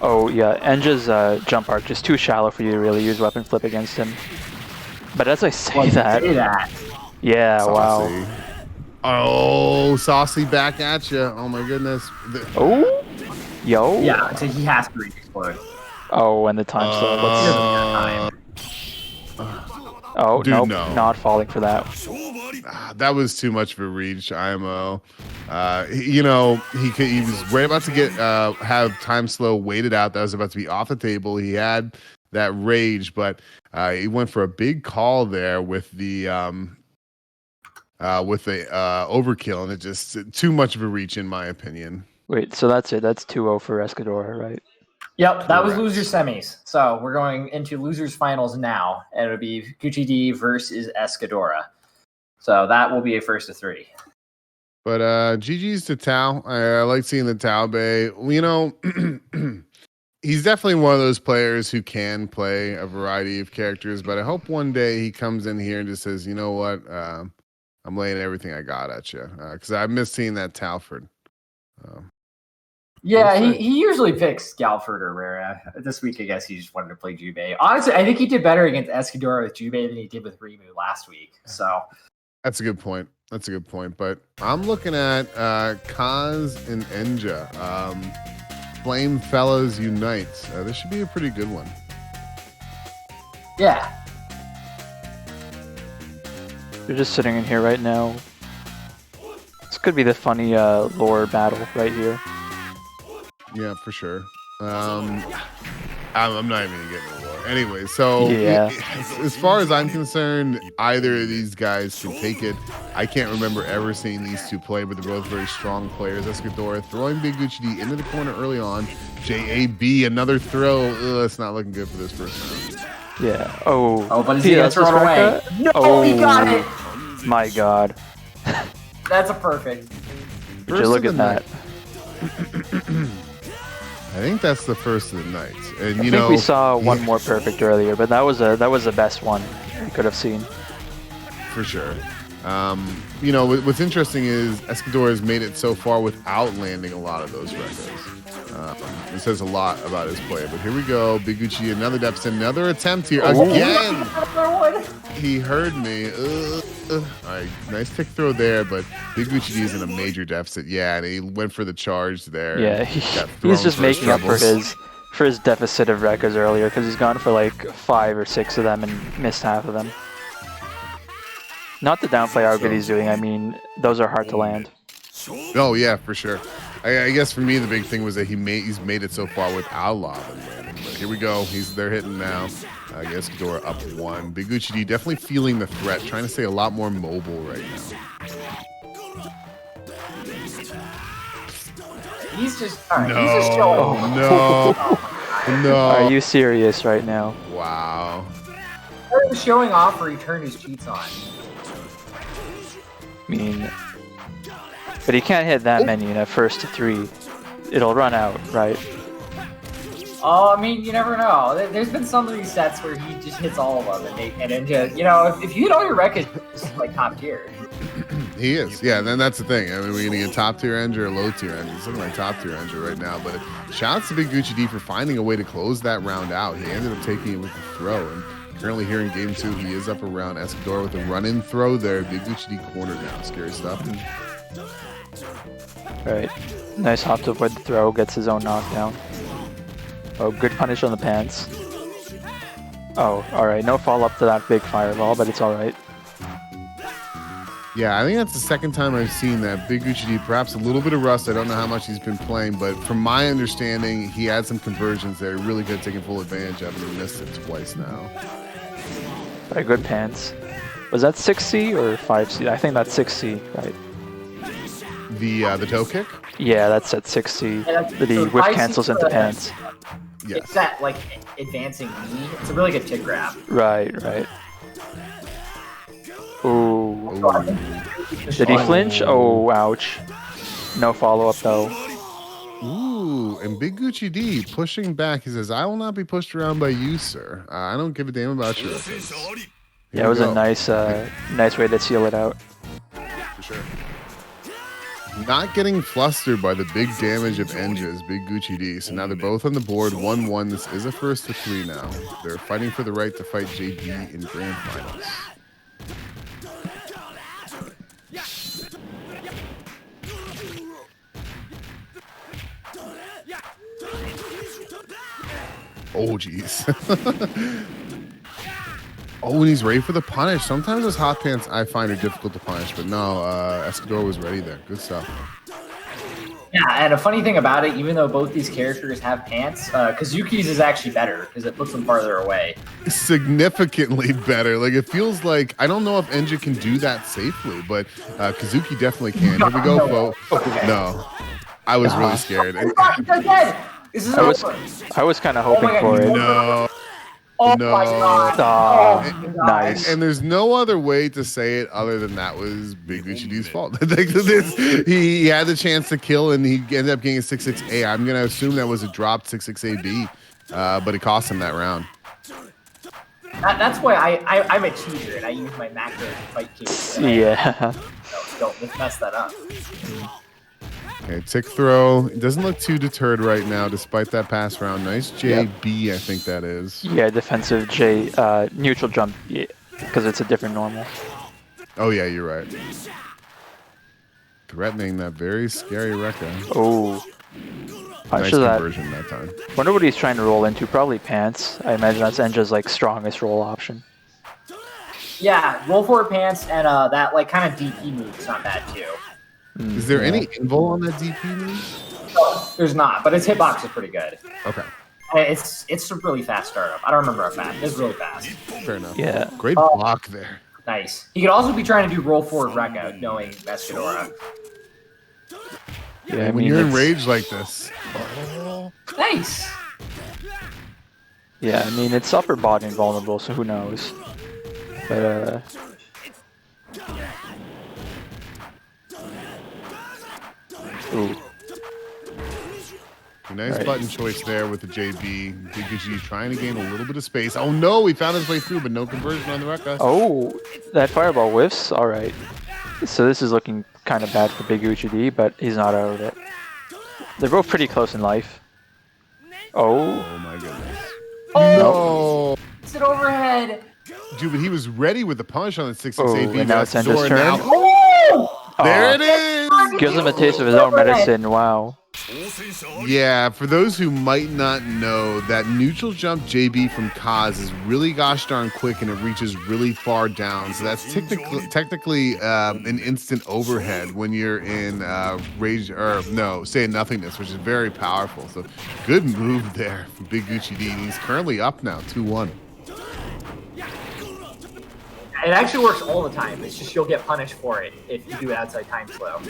Oh, yeah. Enja's jump arc just too shallow for you to really use weapon flip against him. But as I say that... Yeah, Saucy. wow. Oh, Saucy back at you. Oh, my goodness. Oh? Yo? Yeah, so he has to reach explode. Oh, and the time slow. Oh, Dude, nope, no. Not falling for that. That was too much of a reach, IMO. He was right about to get have time slow waited out. That was about to be off the table. He had that rage, but he went for a big call there with the overkill, and it just too much of a reach in my opinion. Wait, so that's it. That's 2-0 for Escadora, right? Yep, that was loser semis. So we're going into losers finals now, and it'll be BigGucciD versus Escadora. So that will be a first to 3. But GG's to Tao. I like seeing the Tao Bay. You know, he's definitely one of those players who can play a variety of characters, but I hope one day he comes in here and just says, you know what, I'm laying everything I got at you. Because I miss seeing that Talford. Yeah, he usually picks Galford or Rara. This week, I guess he just wanted to play Jubei. Honestly, I think he did better against Escadora with Jubei than he did with Rimu last week. So that's a good point. That's a good point. But I'm looking at Kaz and Enja. Flame Fellows Unite. This should be a pretty good one. Yeah. They're just sitting in here right now. This could be the funny lore battle right here. Yeah, for sure. I'm not even gonna get into lore. Anyway, so yeah. As far as I'm concerned, either of these guys can take it. I can't remember ever seeing these two play, but they're both very strong players. Escadora throwing BigGucciD into the corner early on. JAB, another throw. It's not looking good for this person. Yeah. Oh, but is he gonna throw it away? No, he got it. My God. That's a perfect. Would you look at that? I think that's the first of the night, and I think we saw one more perfect earlier, but that was the best one we could have seen. For sure. You know, what's interesting is Escadora has made it so far without landing a lot of those records. It says a lot about his play, but here we go. BigGucciD, another deficit, another attempt here again. He heard me. All right, nice tick throw there, but BigGucciD is in a major deficit. Yeah, and he went for the charge there. Yeah, he's just making up for his deficit of records earlier because he's gone for like 5 or 6 of them and missed half of them. Not to downplay how good he's doing. I mean, those are hard to land. Oh yeah, for sure. I guess for me the big thing was that he's made it so far without a lot of them landing. But here we go. They're hitting now. Escadora up 1. BigGucciD definitely feeling the threat, trying to stay a lot more mobile right now. He's just showing. No. Are you serious right now? Wow. He's showing off where he turned his cheats on. I mean, but he can't hit that many in a first to 3. It'll run out, right? Oh, I mean, you never know. There's been some of these sets where he just hits all of them, and just, you know, if you hit all your records, it's like top tier. He is, yeah. Then that's the thing. I mean, we're gonna get top tier Enja or low tier Enja. He's looking like top tier Enja right now. But shouts to BigGucciD for finding a way to close that round out. He ended up taking it with the throw, and currently here in game 2, he is up around Escadora with a run-in throw there. BigGucciD cornered now. Scary stuff. All right, nice hop to avoid the throw. Gets his own knockdown. Oh, good punish on the pants. Oh, all right. No follow-up to that big fireball, but it's all right. Yeah, I think that's the second time I've seen that. BigGucciD, perhaps a little bit of rust. I don't know how much he's been playing, but from my understanding, he had some conversions there. Really good, taking full advantage of it. He missed it twice now. Very good pants. Was that 6C or 5C? I think that's 6C, right? The toe kick? Yeah, that's at 6C. The whip cancels into pants. Yes. It's that, like, advancing knee. It's a really good tick grab. Right. Ooh. Did he flinch? Oh, ouch. No follow-up, though. Ooh, and BigGucciD pushing back. He says, I will not be pushed around by you, sir. I don't give a damn about your offense. Yeah, it was a nice way to seal it out. For sure. Not getting flustered by the big damage of Enja's BigGucciD. So now they're both on the board, 1-1. This is a first to 3 now. They're fighting for the right to fight JD in grand finals. Oh, jeez. Oh, and he's ready for the punish. Sometimes those hot pants I find are difficult to punish, but no, Escadora was ready there. Good stuff. Yeah, and a funny thing about it, even though both these characters have pants, Kazuki's is actually better because it puts them farther away. Significantly better. Like, it feels like, I don't know if Enja can do that safely, but Kazuki definitely can. Here we go, folks. Okay. No, I was really scared. This is I was kind of hoping for it. No. Oh No. my god. Ah, Oh my god. nice. And there's no other way to say it other than that was BigGucciD's fault. He had the chance to kill, and he ended up getting a 6-6A. I'm gonna assume that was a dropped 6-6AB, but it cost him that round. That's why I'm a cheater and I use my macro to fight kids. Yeah. Don't mess that up. Okay, tick throw. It doesn't look too deterred right now, despite that pass round. Nice JB, I think that is. Yeah, defensive J, neutral jump, because it's a different normal. Oh yeah, you're right. Threatening that very scary Rekka. Oh. Nice That. conversion that time. Wonder what he's trying to roll into. Probably pants. I imagine that's Enja's like strongest roll option. Yeah, roll forward pants and that like kind of DP move is not bad too. Is there any invul on that DP move? No, there's not, but its hitbox is pretty good. Okay, It's a really fast startup. I don't remember how fast. It's really fast. fair enough. Yeah. Great block there. Nice. He could also be trying to do roll forward Rekka, knowing Escadora. Yeah, I When mean, you're it's- enraged like this. Nice. Yeah, I mean, it's upper body invulnerable, so who knows. But, ooh. Nice Right. button choice there with the JB. BigGucciD trying to gain a little bit of space. Oh no, he found his way through, but no conversion on the Rekka. Oh, that fireball whiffs? Alright. So this is looking kind of bad for BigGucciD, but he's not out of it. They're both pretty close in life. Oh. Oh my goodness. Oh, No. it's an overhead. Dude, but he was ready with the punish on the 6-6 Oh, AB. and now it's Enja's turn. Now, Oh! there it is. Gives him a taste of his own medicine, wow. Yeah, for those who might not know, that neutral jump JB from Kaz is really gosh darn quick and it reaches really far down. So that's technically an instant overhead when you're in rage or no, say nothingness, which is very powerful. So good move there from BigGucciD. He's currently up now, 2-1. It actually works all the time. It's just you'll get punished for it if you do it outside time slow.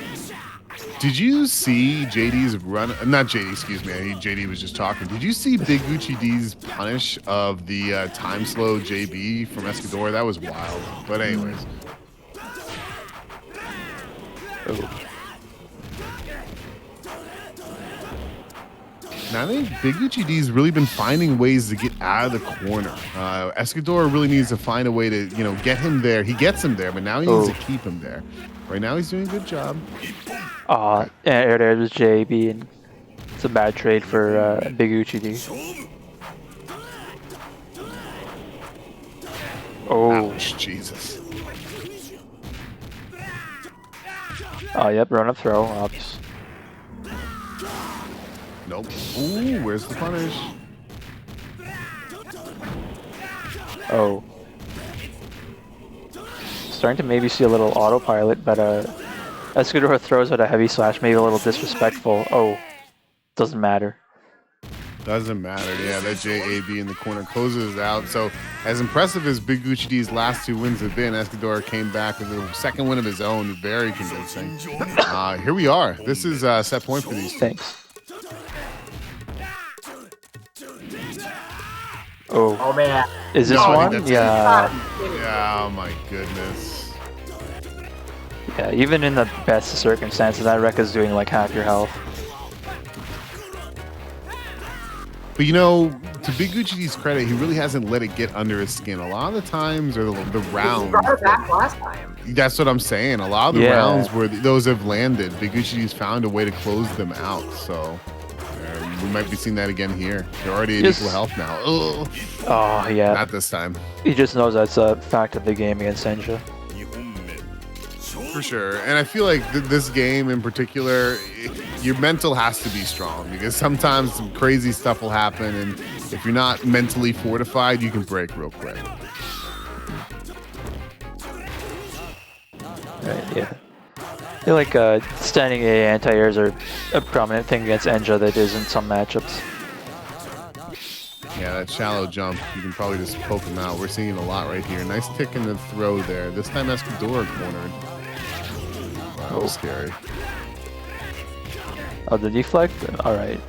Did you see JD's run? Not JD, excuse me. JD was just talking. Did you see BigGucciD's punish of the time slow JB from Escadora? That was wild. But anyways. Oh. Now I think BigGucciD's really been finding ways to get out of the corner. Escadora really needs to find a way to, get him there. He gets him there, but now he needs to keep him there. Right now he's doing a good job. Air there was JB, and it's a bad trade for BigGucciD. Oh. Ouch, Jesus. Oh, yep, run up throw, ups. Nope. Ooh, where's the punish? Oh. Starting to maybe see a little autopilot, but Escadora throws out a heavy slash, maybe a little disrespectful. Oh, doesn't matter. Doesn't matter. Yeah, that JAB in the corner closes it out. So as impressive as BigGucciD's last 2 wins have been, Escadora came back with a second win of his own. Very convincing. Here we are. This is set point for these two. Thanks. Oh, man. Is this No, I one? think that's Yeah. Yeah, oh my goodness. Yeah, even in the best circumstances, that Rekka's doing like half your health. But to BigGucciD's credit, he really hasn't let it get under his skin. A lot of the times, or the rounds. He brought it back last time. That's what I'm saying. A lot of the Yeah. rounds where those have landed, BigGucciD's found a way to close them out. So we might be seeing that again here. They're already at equal health now. Ugh. Oh, yeah. Not this time. He just knows that's a fact of the game against Senja. For sure. And I feel like this game in particular, your mental has to be strong because sometimes some crazy stuff will happen. And if you're not mentally fortified, you can break real quick. Right, yeah. I feel like standing A anti-airs are a prominent thing against Enja that isn't some matchups. Yeah, that shallow jump, you can probably just poke him out. We're seeing it a lot right here. Nice tick in the throw there. This time Escadora cornered. Wow, that was scary. Oh, the deflect? Alright.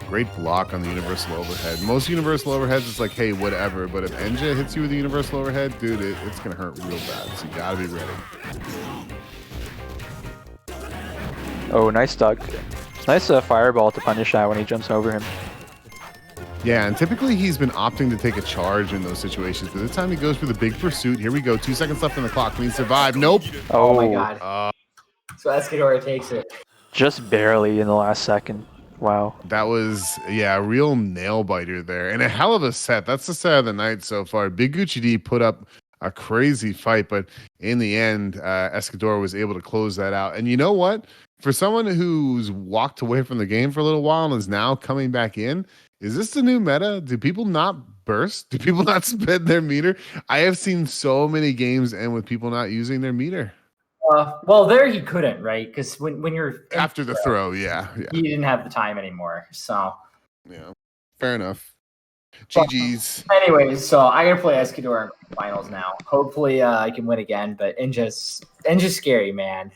Great block on the universal overhead. Most universal overheads, it's like, hey, whatever. But if Enja hits you with a universal overhead, dude, it's going to hurt real bad. So you got to be ready. Oh, nice duck. Nice fireball to punish that when he jumps over him. Yeah, and typically he's been opting to take a charge in those situations. But this time he goes for the big pursuit. Here we go. 2 seconds left on the clock. Can he survive? Nope. Oh my god. So Escadora takes it. Just barely in the last second. Wow. That was, yeah, a real nail biter there. And a hell of a set. That's the set of the night so far. BigGucciD put up a crazy fight, but in the end, Escadora was able to close that out. And you know what? For someone who's walked away from the game for a little while and is now coming back in, is this the new meta? Do people not burst? Do people not spend their meter? I have seen so many games end with people not using their meter. Well, there he couldn't, right? Because when you're after the throw, yeah, he didn't have the time anymore. So yeah, fair enough. GG's. Anyways, so I gotta play Escadora in finals now. Hopefully, I can win again. But Enja's scary, man.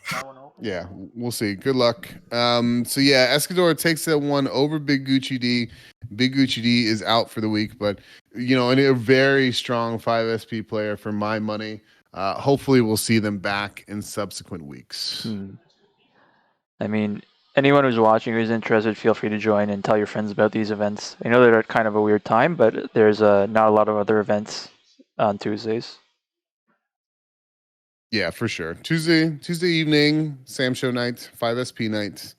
Yeah, we'll see. Good luck. So yeah, Escadora takes that one over BigGucciD. BigGucciD is out for the week, but you know, and a very strong 5 SP player for my money. Hopefully we'll see them back in subsequent weeks. I mean, anyone who's watching who's interested, feel free to join and tell your friends about these events. I know they're kind of a weird time, but there's not a lot of other events on Tuesdays. Yeah, for sure. Tuesday evening, Sam Show night, 5SP night.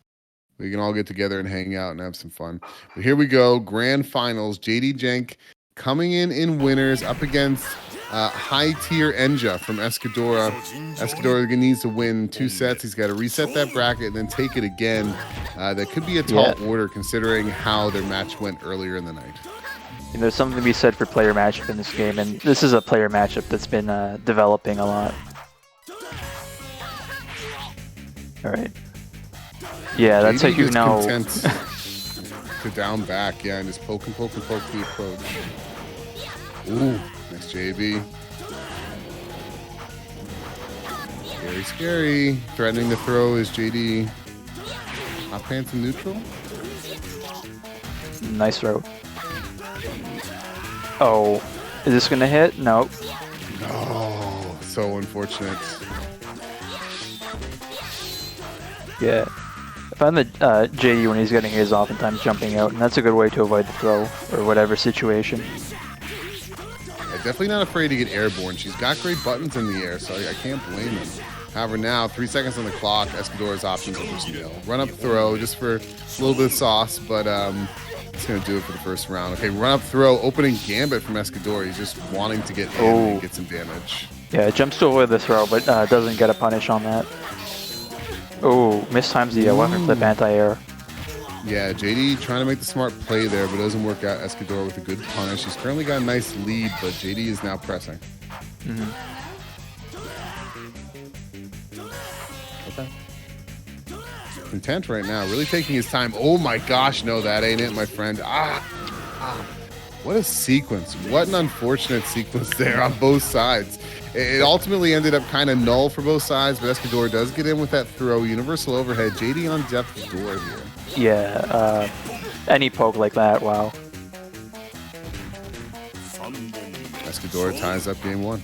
We can all get together and hang out and have some fun. But here we go. Grand finals. jdjenk coming in winners up against high tier Enja from Escadora. Escadora needs to win 2 sets. He's got to reset that bracket and then take it again. That could be a tall order considering how their match went earlier in the night. And there's something to be said for player matchup in this game, and this is a player matchup that's been developing a lot. All right. Yeah, that's how you know. To down back, yeah, and just poke the approach. Ooh, nice JB. Scary. Threatening the throw is JD. Hot pants in neutral. Nice throw. Oh, is this gonna hit? Nope. Oh, so unfortunate. Yeah. I find that JD, when he's getting his, oftentimes jumping out, and that's a good way to avoid the throw or whatever situation. Definitely not afraid to get airborne. She's got great buttons in the air, so I can't blame him. However, now 3 seconds on the clock. Escadora's options are still run up throw just for a little bit of sauce, but it's gonna do it for the first round. Okay, run up throw, opening gambit from Escadora. He's just wanting to get in and get some damage. Yeah, it jumps to avoid the throw, but doesn't get a punish on that. Oh, mistimes the weapon flip anti-air. Yeah, JD trying to make the smart play there, but doesn't work out. Escadora with a good punish. He's currently got a nice lead, but JD is now pressing. Okay. Content right now, really taking his time. Oh my gosh, no, that ain't it, my friend. What a sequence. What an unfortunate sequence there on both sides. It ultimately ended up kind of null for both sides, but Escadora does get in with that throw. Universal overhead. JD on death's door here. Yeah, any poke like that, wow. Escadora ties up game 1.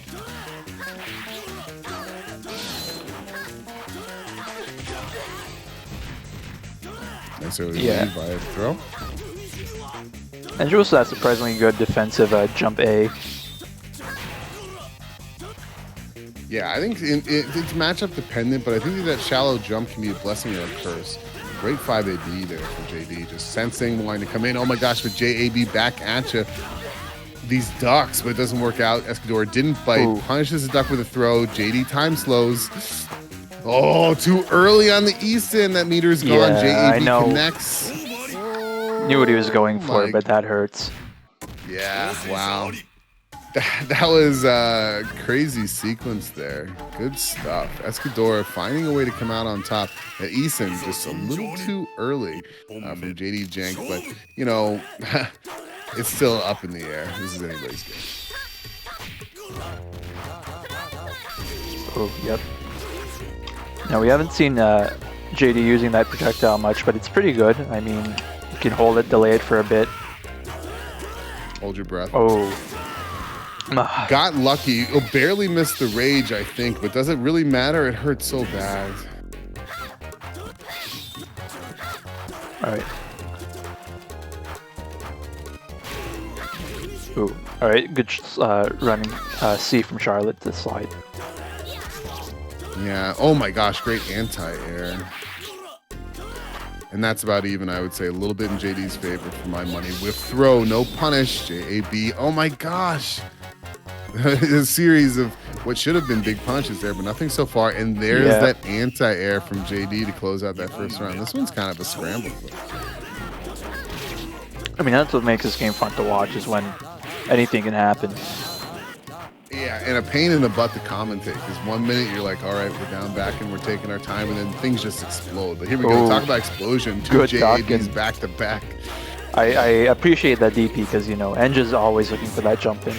Nice early lead by a throw. And she also has surprisingly good defensive jump A. Yeah, I think it's matchup dependent, but I think that shallow jump can be a blessing or a curse. Great 5AB there for JD, just sensing, wanting to come in. Oh my gosh, with JAB back at you. These ducks, but it doesn't work out. Escadora didn't bite, punishes the duck with a throw. JD time slows. Oh, too early on the Easton. That meter's gone. JAB connects. Knew what he was going for, but that hurts. Yeah, wow. That was a crazy sequence there. Good stuff. Escadora finding a way to come out on top. Eason just a little too early from jdjenk, but you know, it's still up in the air. This is anybody's game. Oh, yep. Now we haven't seen JD using that projectile much, but it's pretty good. I mean, You can hold it, delay it for a bit. Hold your breath. Oh. Got lucky. Oh, barely missed the rage, I think, but does it really matter? It hurts so bad. All right. Ooh. All right. Good running C from Charlotte to slide. Yeah. Oh my gosh. Great anti-air. And that's about even, I would say. A little bit in JD's favor for my money. With throw, no punish. JAB. Oh my gosh. A series of what should have been big punches there, but nothing so far. And there's that anti-air from JD to close out that first round. This one's kind of a scramble. I mean, that's what makes this game fun to watch, is when anything can happen. Yeah, and a pain in the butt to commentate, because 1 minute you're like, all right, we're down back and we're taking our time, and then things just explode. But here we go. Talk about explosion. Two JABs back to back. I appreciate that DP, because, you know, Enja's always looking for that jump in.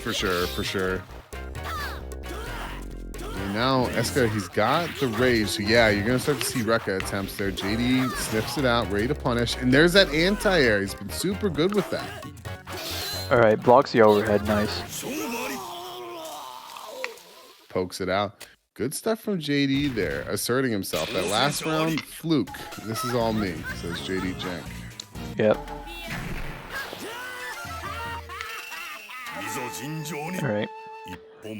For sure, for sure. And now Esca, he's got the rage. So yeah, you're gonna start to see Rekka attempts there. JD sniffs it out, ready to punish. And there's that anti-air. He's been super good with that. All right, blocks the overhead, nice. Pokes it out. Good stuff from JD there, asserting himself. That last round, fluke. This is all me, says jdjenk. Yep. Alright.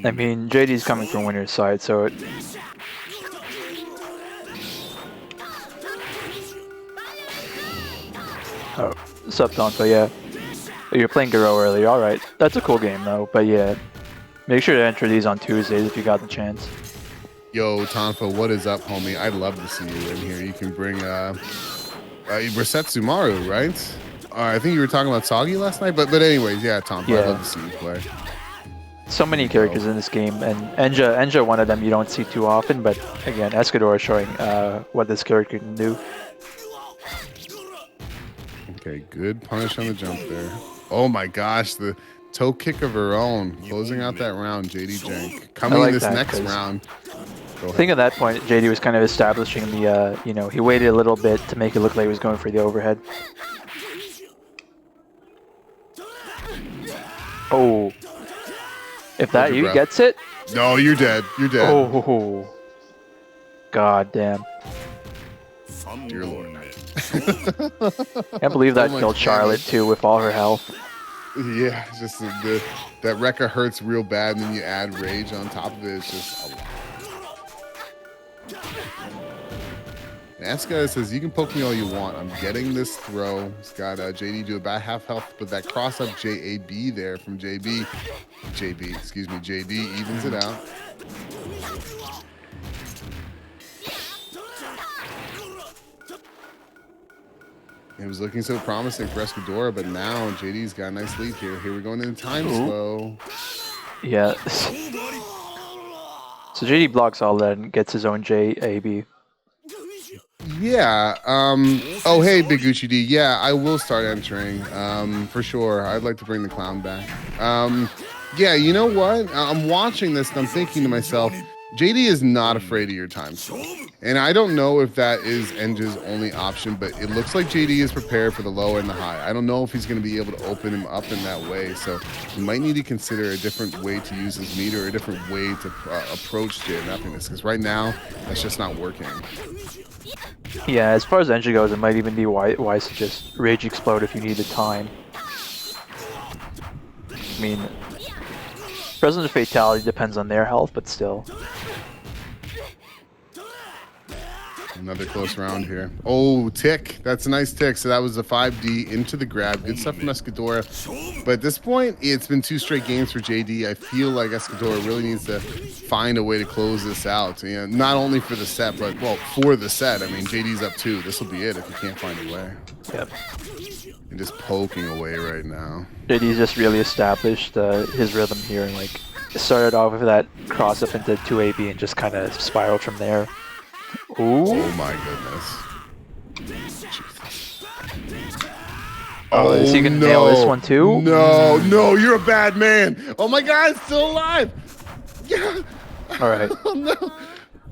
I mean, JD's coming from winner's side, so it... Oh, sup, Tonfa, yeah. You're playing Garo earlier, alright. That's a cool game, though, but yeah. Make sure to enter these on Tuesdays if you got the chance. Yo, Tonfa, what is up, homie? I'd love to see you in here. You can bring, Resetsumaru, right? I think you were talking about Soggy last night, but anyways, yeah, Tom, I'd love to see you play. So many characters in this game, and Enja, one of them you don't see too often, but again, Escadora showing what this character can do. Okay, good punish on the jump there. Oh my gosh, the toe kick of her own, closing out that round, jdjenk. Coming in this next round. I think at that point, JD was kind of establishing the, you know, he waited a little bit to make it look like he was going for the overhead. Oh, if that you gets it? No, you're dead. You're dead. Oh, god damn. Dear Lord. Can't believe that killed Charlotte too with all her health. Yeah, just that Rekka hurts real bad, and then you add rage on top of it. It's just a lot. Esca says, you can poke me all you want. I'm getting this throw. He's got JD do about half health, but that cross up JAB there from JD evens it out. It was looking so promising for Escadora, but now JD's got a nice lead here. Here we're going into time slow. Yeah. So JD blocks all that and gets his own JAB. Yeah. Oh, hey, BigGucciD. Yeah, I will start entering. For sure. I'd like to bring the clown back. Yeah, you know what? I'm watching this and I'm thinking to myself, JD is not afraid of your time slow. And I don't know if that is Enja's only option, but it looks like JD is prepared for the low and the high. I don't know if he's going to be able to open him up in that way. So you might need to consider a different way to use his meter, or a different way to approach JNothingness, because right now that's just not working. Yeah, as far as Enja goes, it might even be wise to just Rage Explode if you need the time. I mean, President Fatality depends on their health, but still. Another close round here. Oh, tick. That's a nice tick. So that was the 5D into the grab. Good stuff from Escadora. But at this point, it's been 2 straight games for JD. I feel like Escadora really needs to find a way to close this out. You know, not only for the set, but, well, for the set. I mean, JD's up 2. This will be it if you can't find a way. Yep. And just poking away right now. JD's just really established his rhythm here, and, like, started off with that cross up into 2AB and just kind of spiraled from there. Ooh. Oh my goodness. Jesus. Oh, is he gonna nail this one too? No, no, you're a bad man. Oh my god, it's still alive. Yeah. Alright. Oh no.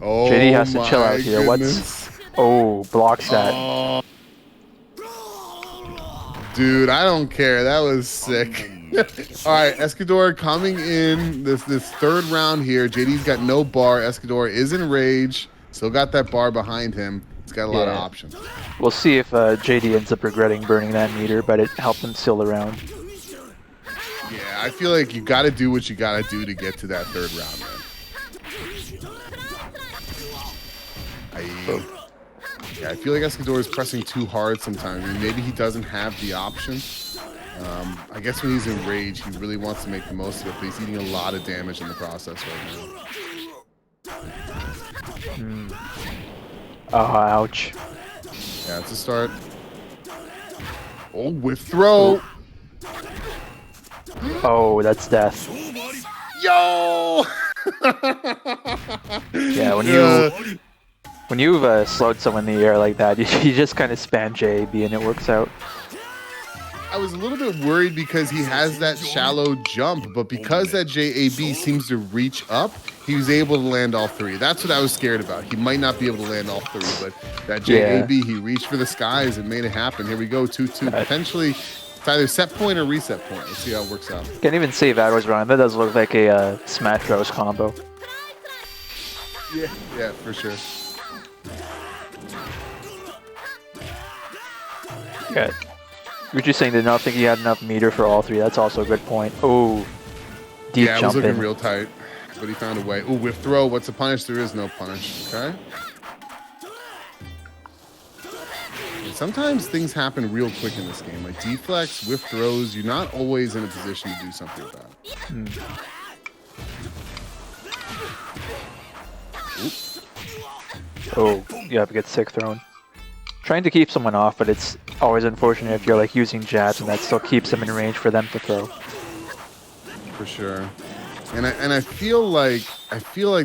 Oh, JD has to chill out here. Goodness. Oh, blocks that. Dude, I don't care. That was sick. All right, Escadora coming in this third round here. JD's got no bar. Escadora is in rage. Still got that bar behind him. He's got a lot of options. We'll see if JD ends up regretting burning that meter, but it helped him seal the round. Yeah, I feel like you got to do what you got to do to get to that third round, man. Yeah, I feel like Escadora is pressing too hard sometimes. I mean, maybe he doesn't have the option. I guess when he's in rage, he really wants to make the most of it, but he's eating a lot of damage in the process right now. Oh, ouch. Yeah, it's a start. Oh, whiff throw. Oh, that's death. Yo! Yeah, when you've slowed someone in the air like that, you just kind of spam JAB and it works out. I was a little bit worried because he has that shallow jump, but because that JAB seems to reach up, he was able to land all three. That's what I was scared about. He might not be able to land all three, but that JAB, he reached for the skies and made it happen. Here we go, 2-2. Potentially, it's either set point or reset point. Let's see how it works out. Can't even say Vado's wrong. That does look like a Smash Bros combo. Yeah, for sure. Yeah. Gucci saying did not think he had enough meter for all three. That's also a good point. Oh, deep yeah, it jump was looking in. real tight, but he found a way. Oh, whiff throw. What's the punish? There is no punish. Okay. And sometimes things happen real quick in this game. Like deflects, whiff throws. You're not always in a position to do something with that. Oh, yeah, it gets sick thrown. Trying to keep someone off, but it's always unfortunate if you're like using jabs and that still keeps them in range for them to throw. For sure. And I feel like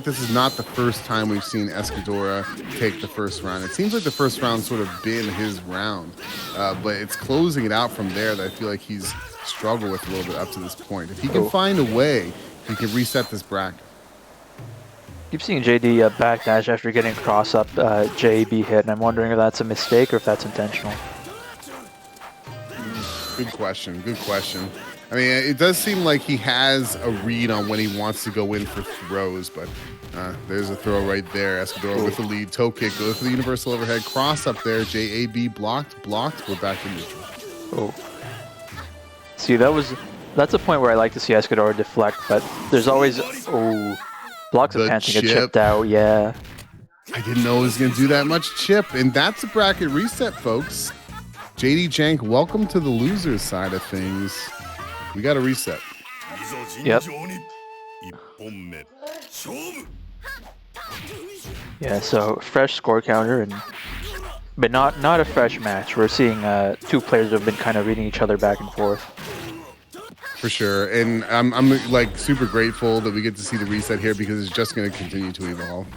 this is not the first time we've seen Escadora take the first round. It seems like the first round's sort of been his round, but it's closing it out from there that I feel like he's struggled with a little bit up to this point. If he can find a way, he can reset this bracket. Keep seeing JD backdash after getting a cross-up JAB hit, and I'm wondering if that's a mistake or if that's intentional. Good question. Good question. I mean, it does seem like he has a read on when he wants to go in for throws, but there's a throw right there. Escadora with the lead. Toe kick goes for the universal overhead. Cross up there. JAB blocked. We're back in neutral. Oh. See, that's a point where I like to see Escadora deflect, but there's always... Oh. Blocks of Panting get chipped out, yeah. I didn't know it was going to do that much chip, and that's a bracket reset, folks. jdjenk, welcome to the losers side of things. We got a reset. Yep. Yeah, so fresh score counter, but not a fresh match. We're seeing two players who have been kind of reading each other back and forth. For sure, and I'm like super grateful that we get to see the reset here because it's just going to continue to evolve.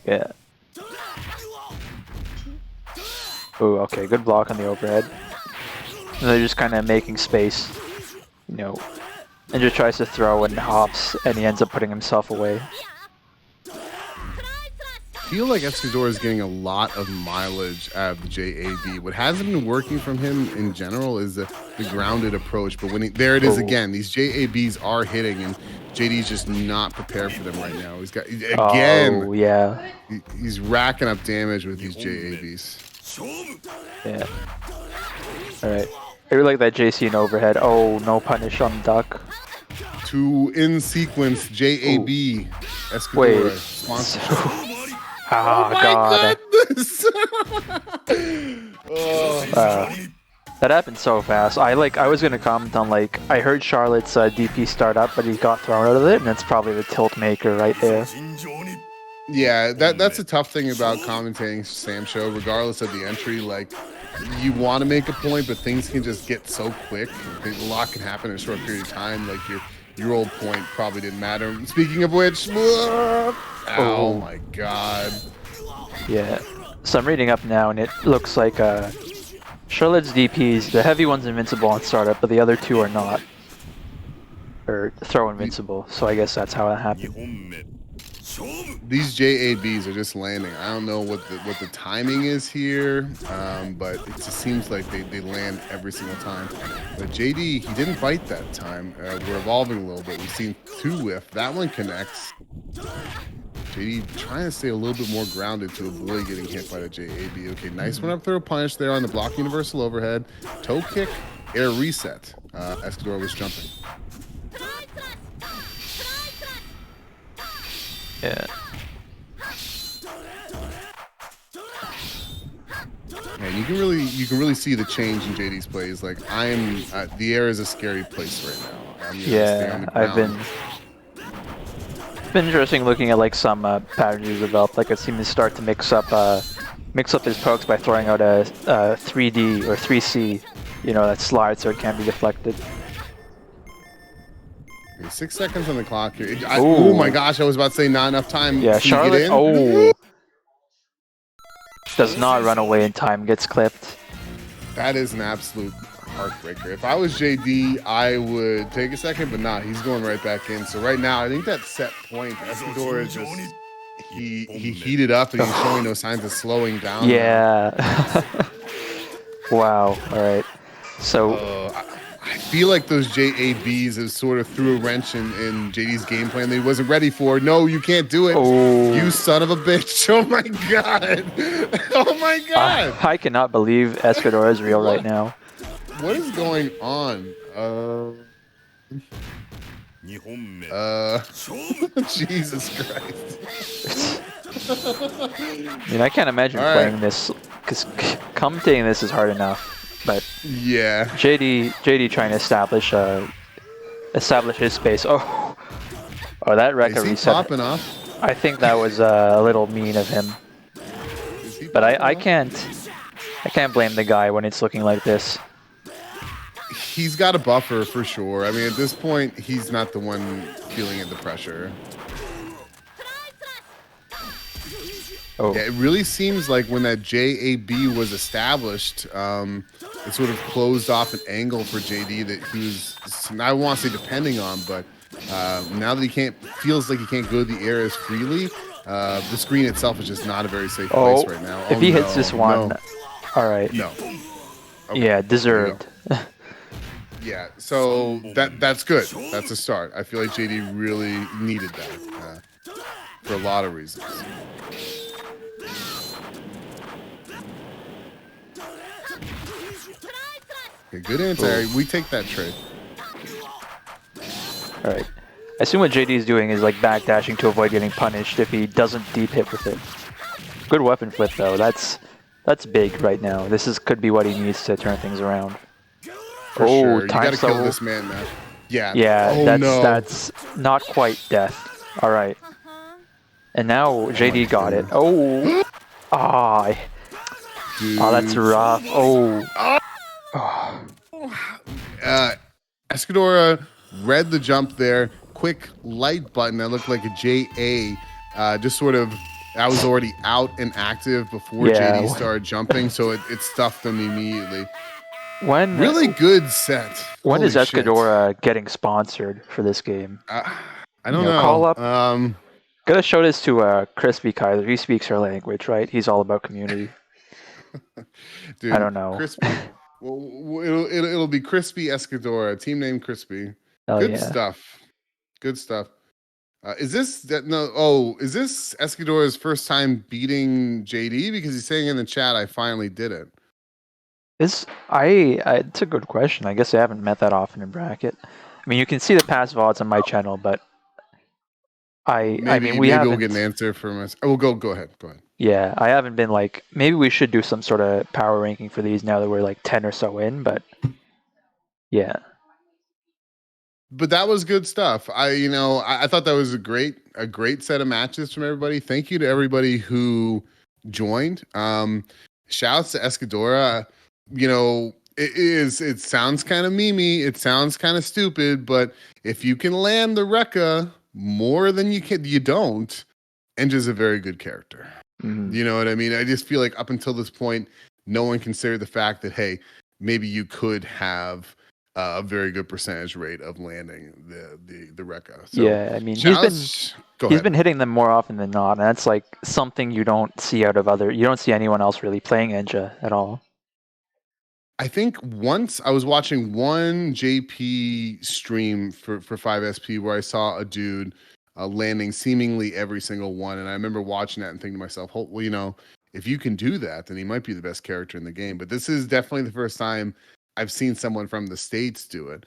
Yeah. Oh, okay, good block on the overhead. And they're just kind of making space, you know, and just tries to throw and hops, and he ends up putting himself away. I feel like Escadora is getting a lot of mileage out of the JAB. What hasn't been working from him in general is the grounded approach. But when there it is again, these JABs are hitting, and JD's just not prepared for them right now. He's got again. Oh yeah. He's racking up damage with these JABs. Yeah. All right. I really like that JC and overhead. Oh, no punish on duck. Two in sequence JAB Escadora sponsorship. Oh my God. Goodness. That happened so fast. I was gonna comment on I heard Charlotte's DP start up, but he got thrown out of it, and it's probably the tilt maker right there. Yeah, that's a tough thing about commentating Sam Show, regardless of the entry. Like, you want to make a point, but things can just get so quick. A lot can happen in a short period of time. Like your old point probably didn't matter. Speaking of which, oh my god. Yeah. So I'm reading up now, and it looks like Charlotte's DPs, the heavy one's invincible on startup, but the other two are not. Or throw invincible, so I guess that's how that happened. these JABs are just landing. I don't know what the timing is here, but it just seems like they land every single time. But JD, he didn't bite that time. We're evolving a little bit. We've seen 2 whiff. That one connects. JD trying to stay a little bit more grounded to avoid getting hit by the JAB. Okay, nice one up throw punish there on the block universal overhead. Toe kick, air reset. Escadora was jumping. Yeah. Man, you can really see the change in JD's plays. Like the air is a scary place right now. I'm gonna stay on the ground. It's been interesting looking at like some patterns he's developed. Like I've seen him start to mix up his pokes by throwing out a 3D or 3C, that slides so it can't be deflected. Okay, 6 seconds on the clock here. Oh my gosh, I was about to say not enough time. Yeah, to Charlotte. get in. Does not run away in time. Gets clipped. That is an absolute heartbreaker. If I was JD, I would take a second, but nah, he's going right back in. So right now, I think that set point, Escadora is just he heated up and he's showing no signs of slowing down. Yeah. Wow. All right. So I feel like those JABs have sort of threw a wrench in JD's game plan that he wasn't ready for. No, you can't do it. Oh. You son of a bitch. Oh my god. Oh my god. I cannot believe Escadora is real right now. What is going on? Jesus Christ. I mean, I can't imagine playing this, because commentating this is hard enough. But yeah, JD trying to establish his space. Oh, that Rekka reset. Popping off? I think that was a little mean of him. But I can't blame the guy when it's looking like this. He's got a buffer for sure. I mean, at this point, he's not the one feeling the pressure. Oh. Yeah, it really seems like when that JAB was established, it sort of closed off an angle for JD that he was, I won't say depending on, but now that feels like he can't go to the air as freely, the screen itself is just not a very safe place right now. If he hits this one, all right. No. Okay. Yeah, deserved. Yeah, so that's good. That's a start. I feel like JD really needed that for a lot of reasons. Okay, good answer. We take that trade. All right. I assume what JD is doing is like backdashing to avoid getting punished if he doesn't deep hit with it. Good weapon flip though. That's big right now. This could be what he needs to turn things around. For sure. You gotta kill this man now. Yeah. Yeah. That's not quite death. All right. And now JD got it. Oh. That's rough. Escadora read the jump there. Quick light button that looked like a JA. Just sort of, I was already out and active before JD started jumping, so it stuffed them immediately. Really good set. When is Escadora getting sponsored for this game? I don't know. Call up. Gotta show this to Crispy Kaiser. He speaks our language, right? He's all about community. Dude, I don't know. Crispy. Well, it'll be Crispy Escadora, team name Crispy. Good stuff. Good stuff. Is this Escadora's first time beating JD? Because he's saying in the chat, I finally did it. It's a good question. I guess I haven't met that often in bracket. I mean, you can see the past VODs on my channel, but maybe we'll get an answer from us. Oh, go ahead. Go ahead. Yeah, I haven't been like, maybe we should do some sort of power ranking for these now that we're like 10 or so in, but yeah. But that was good stuff. I thought that was a great set of matches from everybody. Thank you to everybody who joined. Shouts to Escadora. It sounds kind of memey, it sounds kind of stupid, but if you can land the Rekka more than you don't, Enja's a very good character. Mm-hmm. You know what I mean? I just feel like up until this point, no one considered the fact that, hey, maybe you could have a very good percentage rate of landing the Rekka. So Yeah, I mean go he's ahead. been hitting them more often than not, and that's like something you don't see out of you don't see anyone else really playing Ninja at all. I think once I was watching one JP stream for 5SP where I saw a dude landing seemingly every single one, and I remember watching that and thinking to myself, well, if you can do that, then he might be the best character in the game. But this is definitely the first time I've seen someone from the States do it,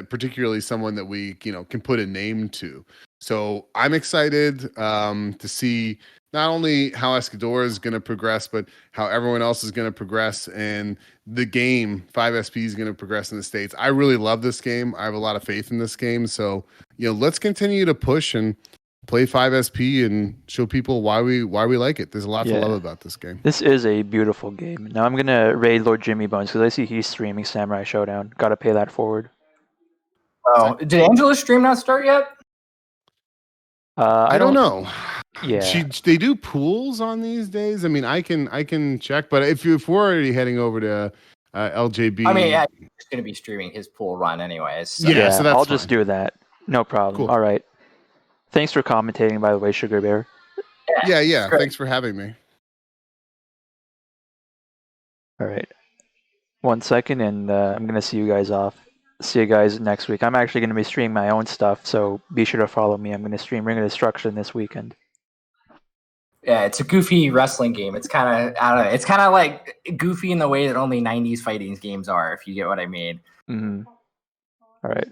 particularly someone that we can put a name to. So I'm excited to see not only how Escadora is going to progress, but how everyone else is going to progress, and the game 5SP is going to progress in the States. I really love this game. I have a lot of faith in this game. So let's continue to push and play 5SP and show people why we like it. There's a lot to love about this game. This is a beautiful game. Now I'm gonna raid Lord Jimmy Bones because I see he's streaming Samurai Shodown. Got to pay that forward. Oh, did Angela's stream not start yet? I don't know. Yeah, they do pools on these days. I mean, I can check, but if we're already heading over to LJB, I mean, yeah, he's going to be streaming his pool run anyways. So. Yeah, so that's I'll fine. just do that. No problem. Cool. All right. Thanks for commentating, by the way, Sugar Bear. Yeah. Thanks for having me. All right. 1 second, and I'm gonna see you guys off. See you guys next week. I'm actually gonna be streaming my own stuff, so be sure to follow me. I'm gonna stream Ring of Destruction this weekend. Yeah, it's a goofy wrestling game. It's kind of, I don't know, it's kind of like goofy in the way that only 90s fighting games are, if you get what I mean. Mm-hmm. All right.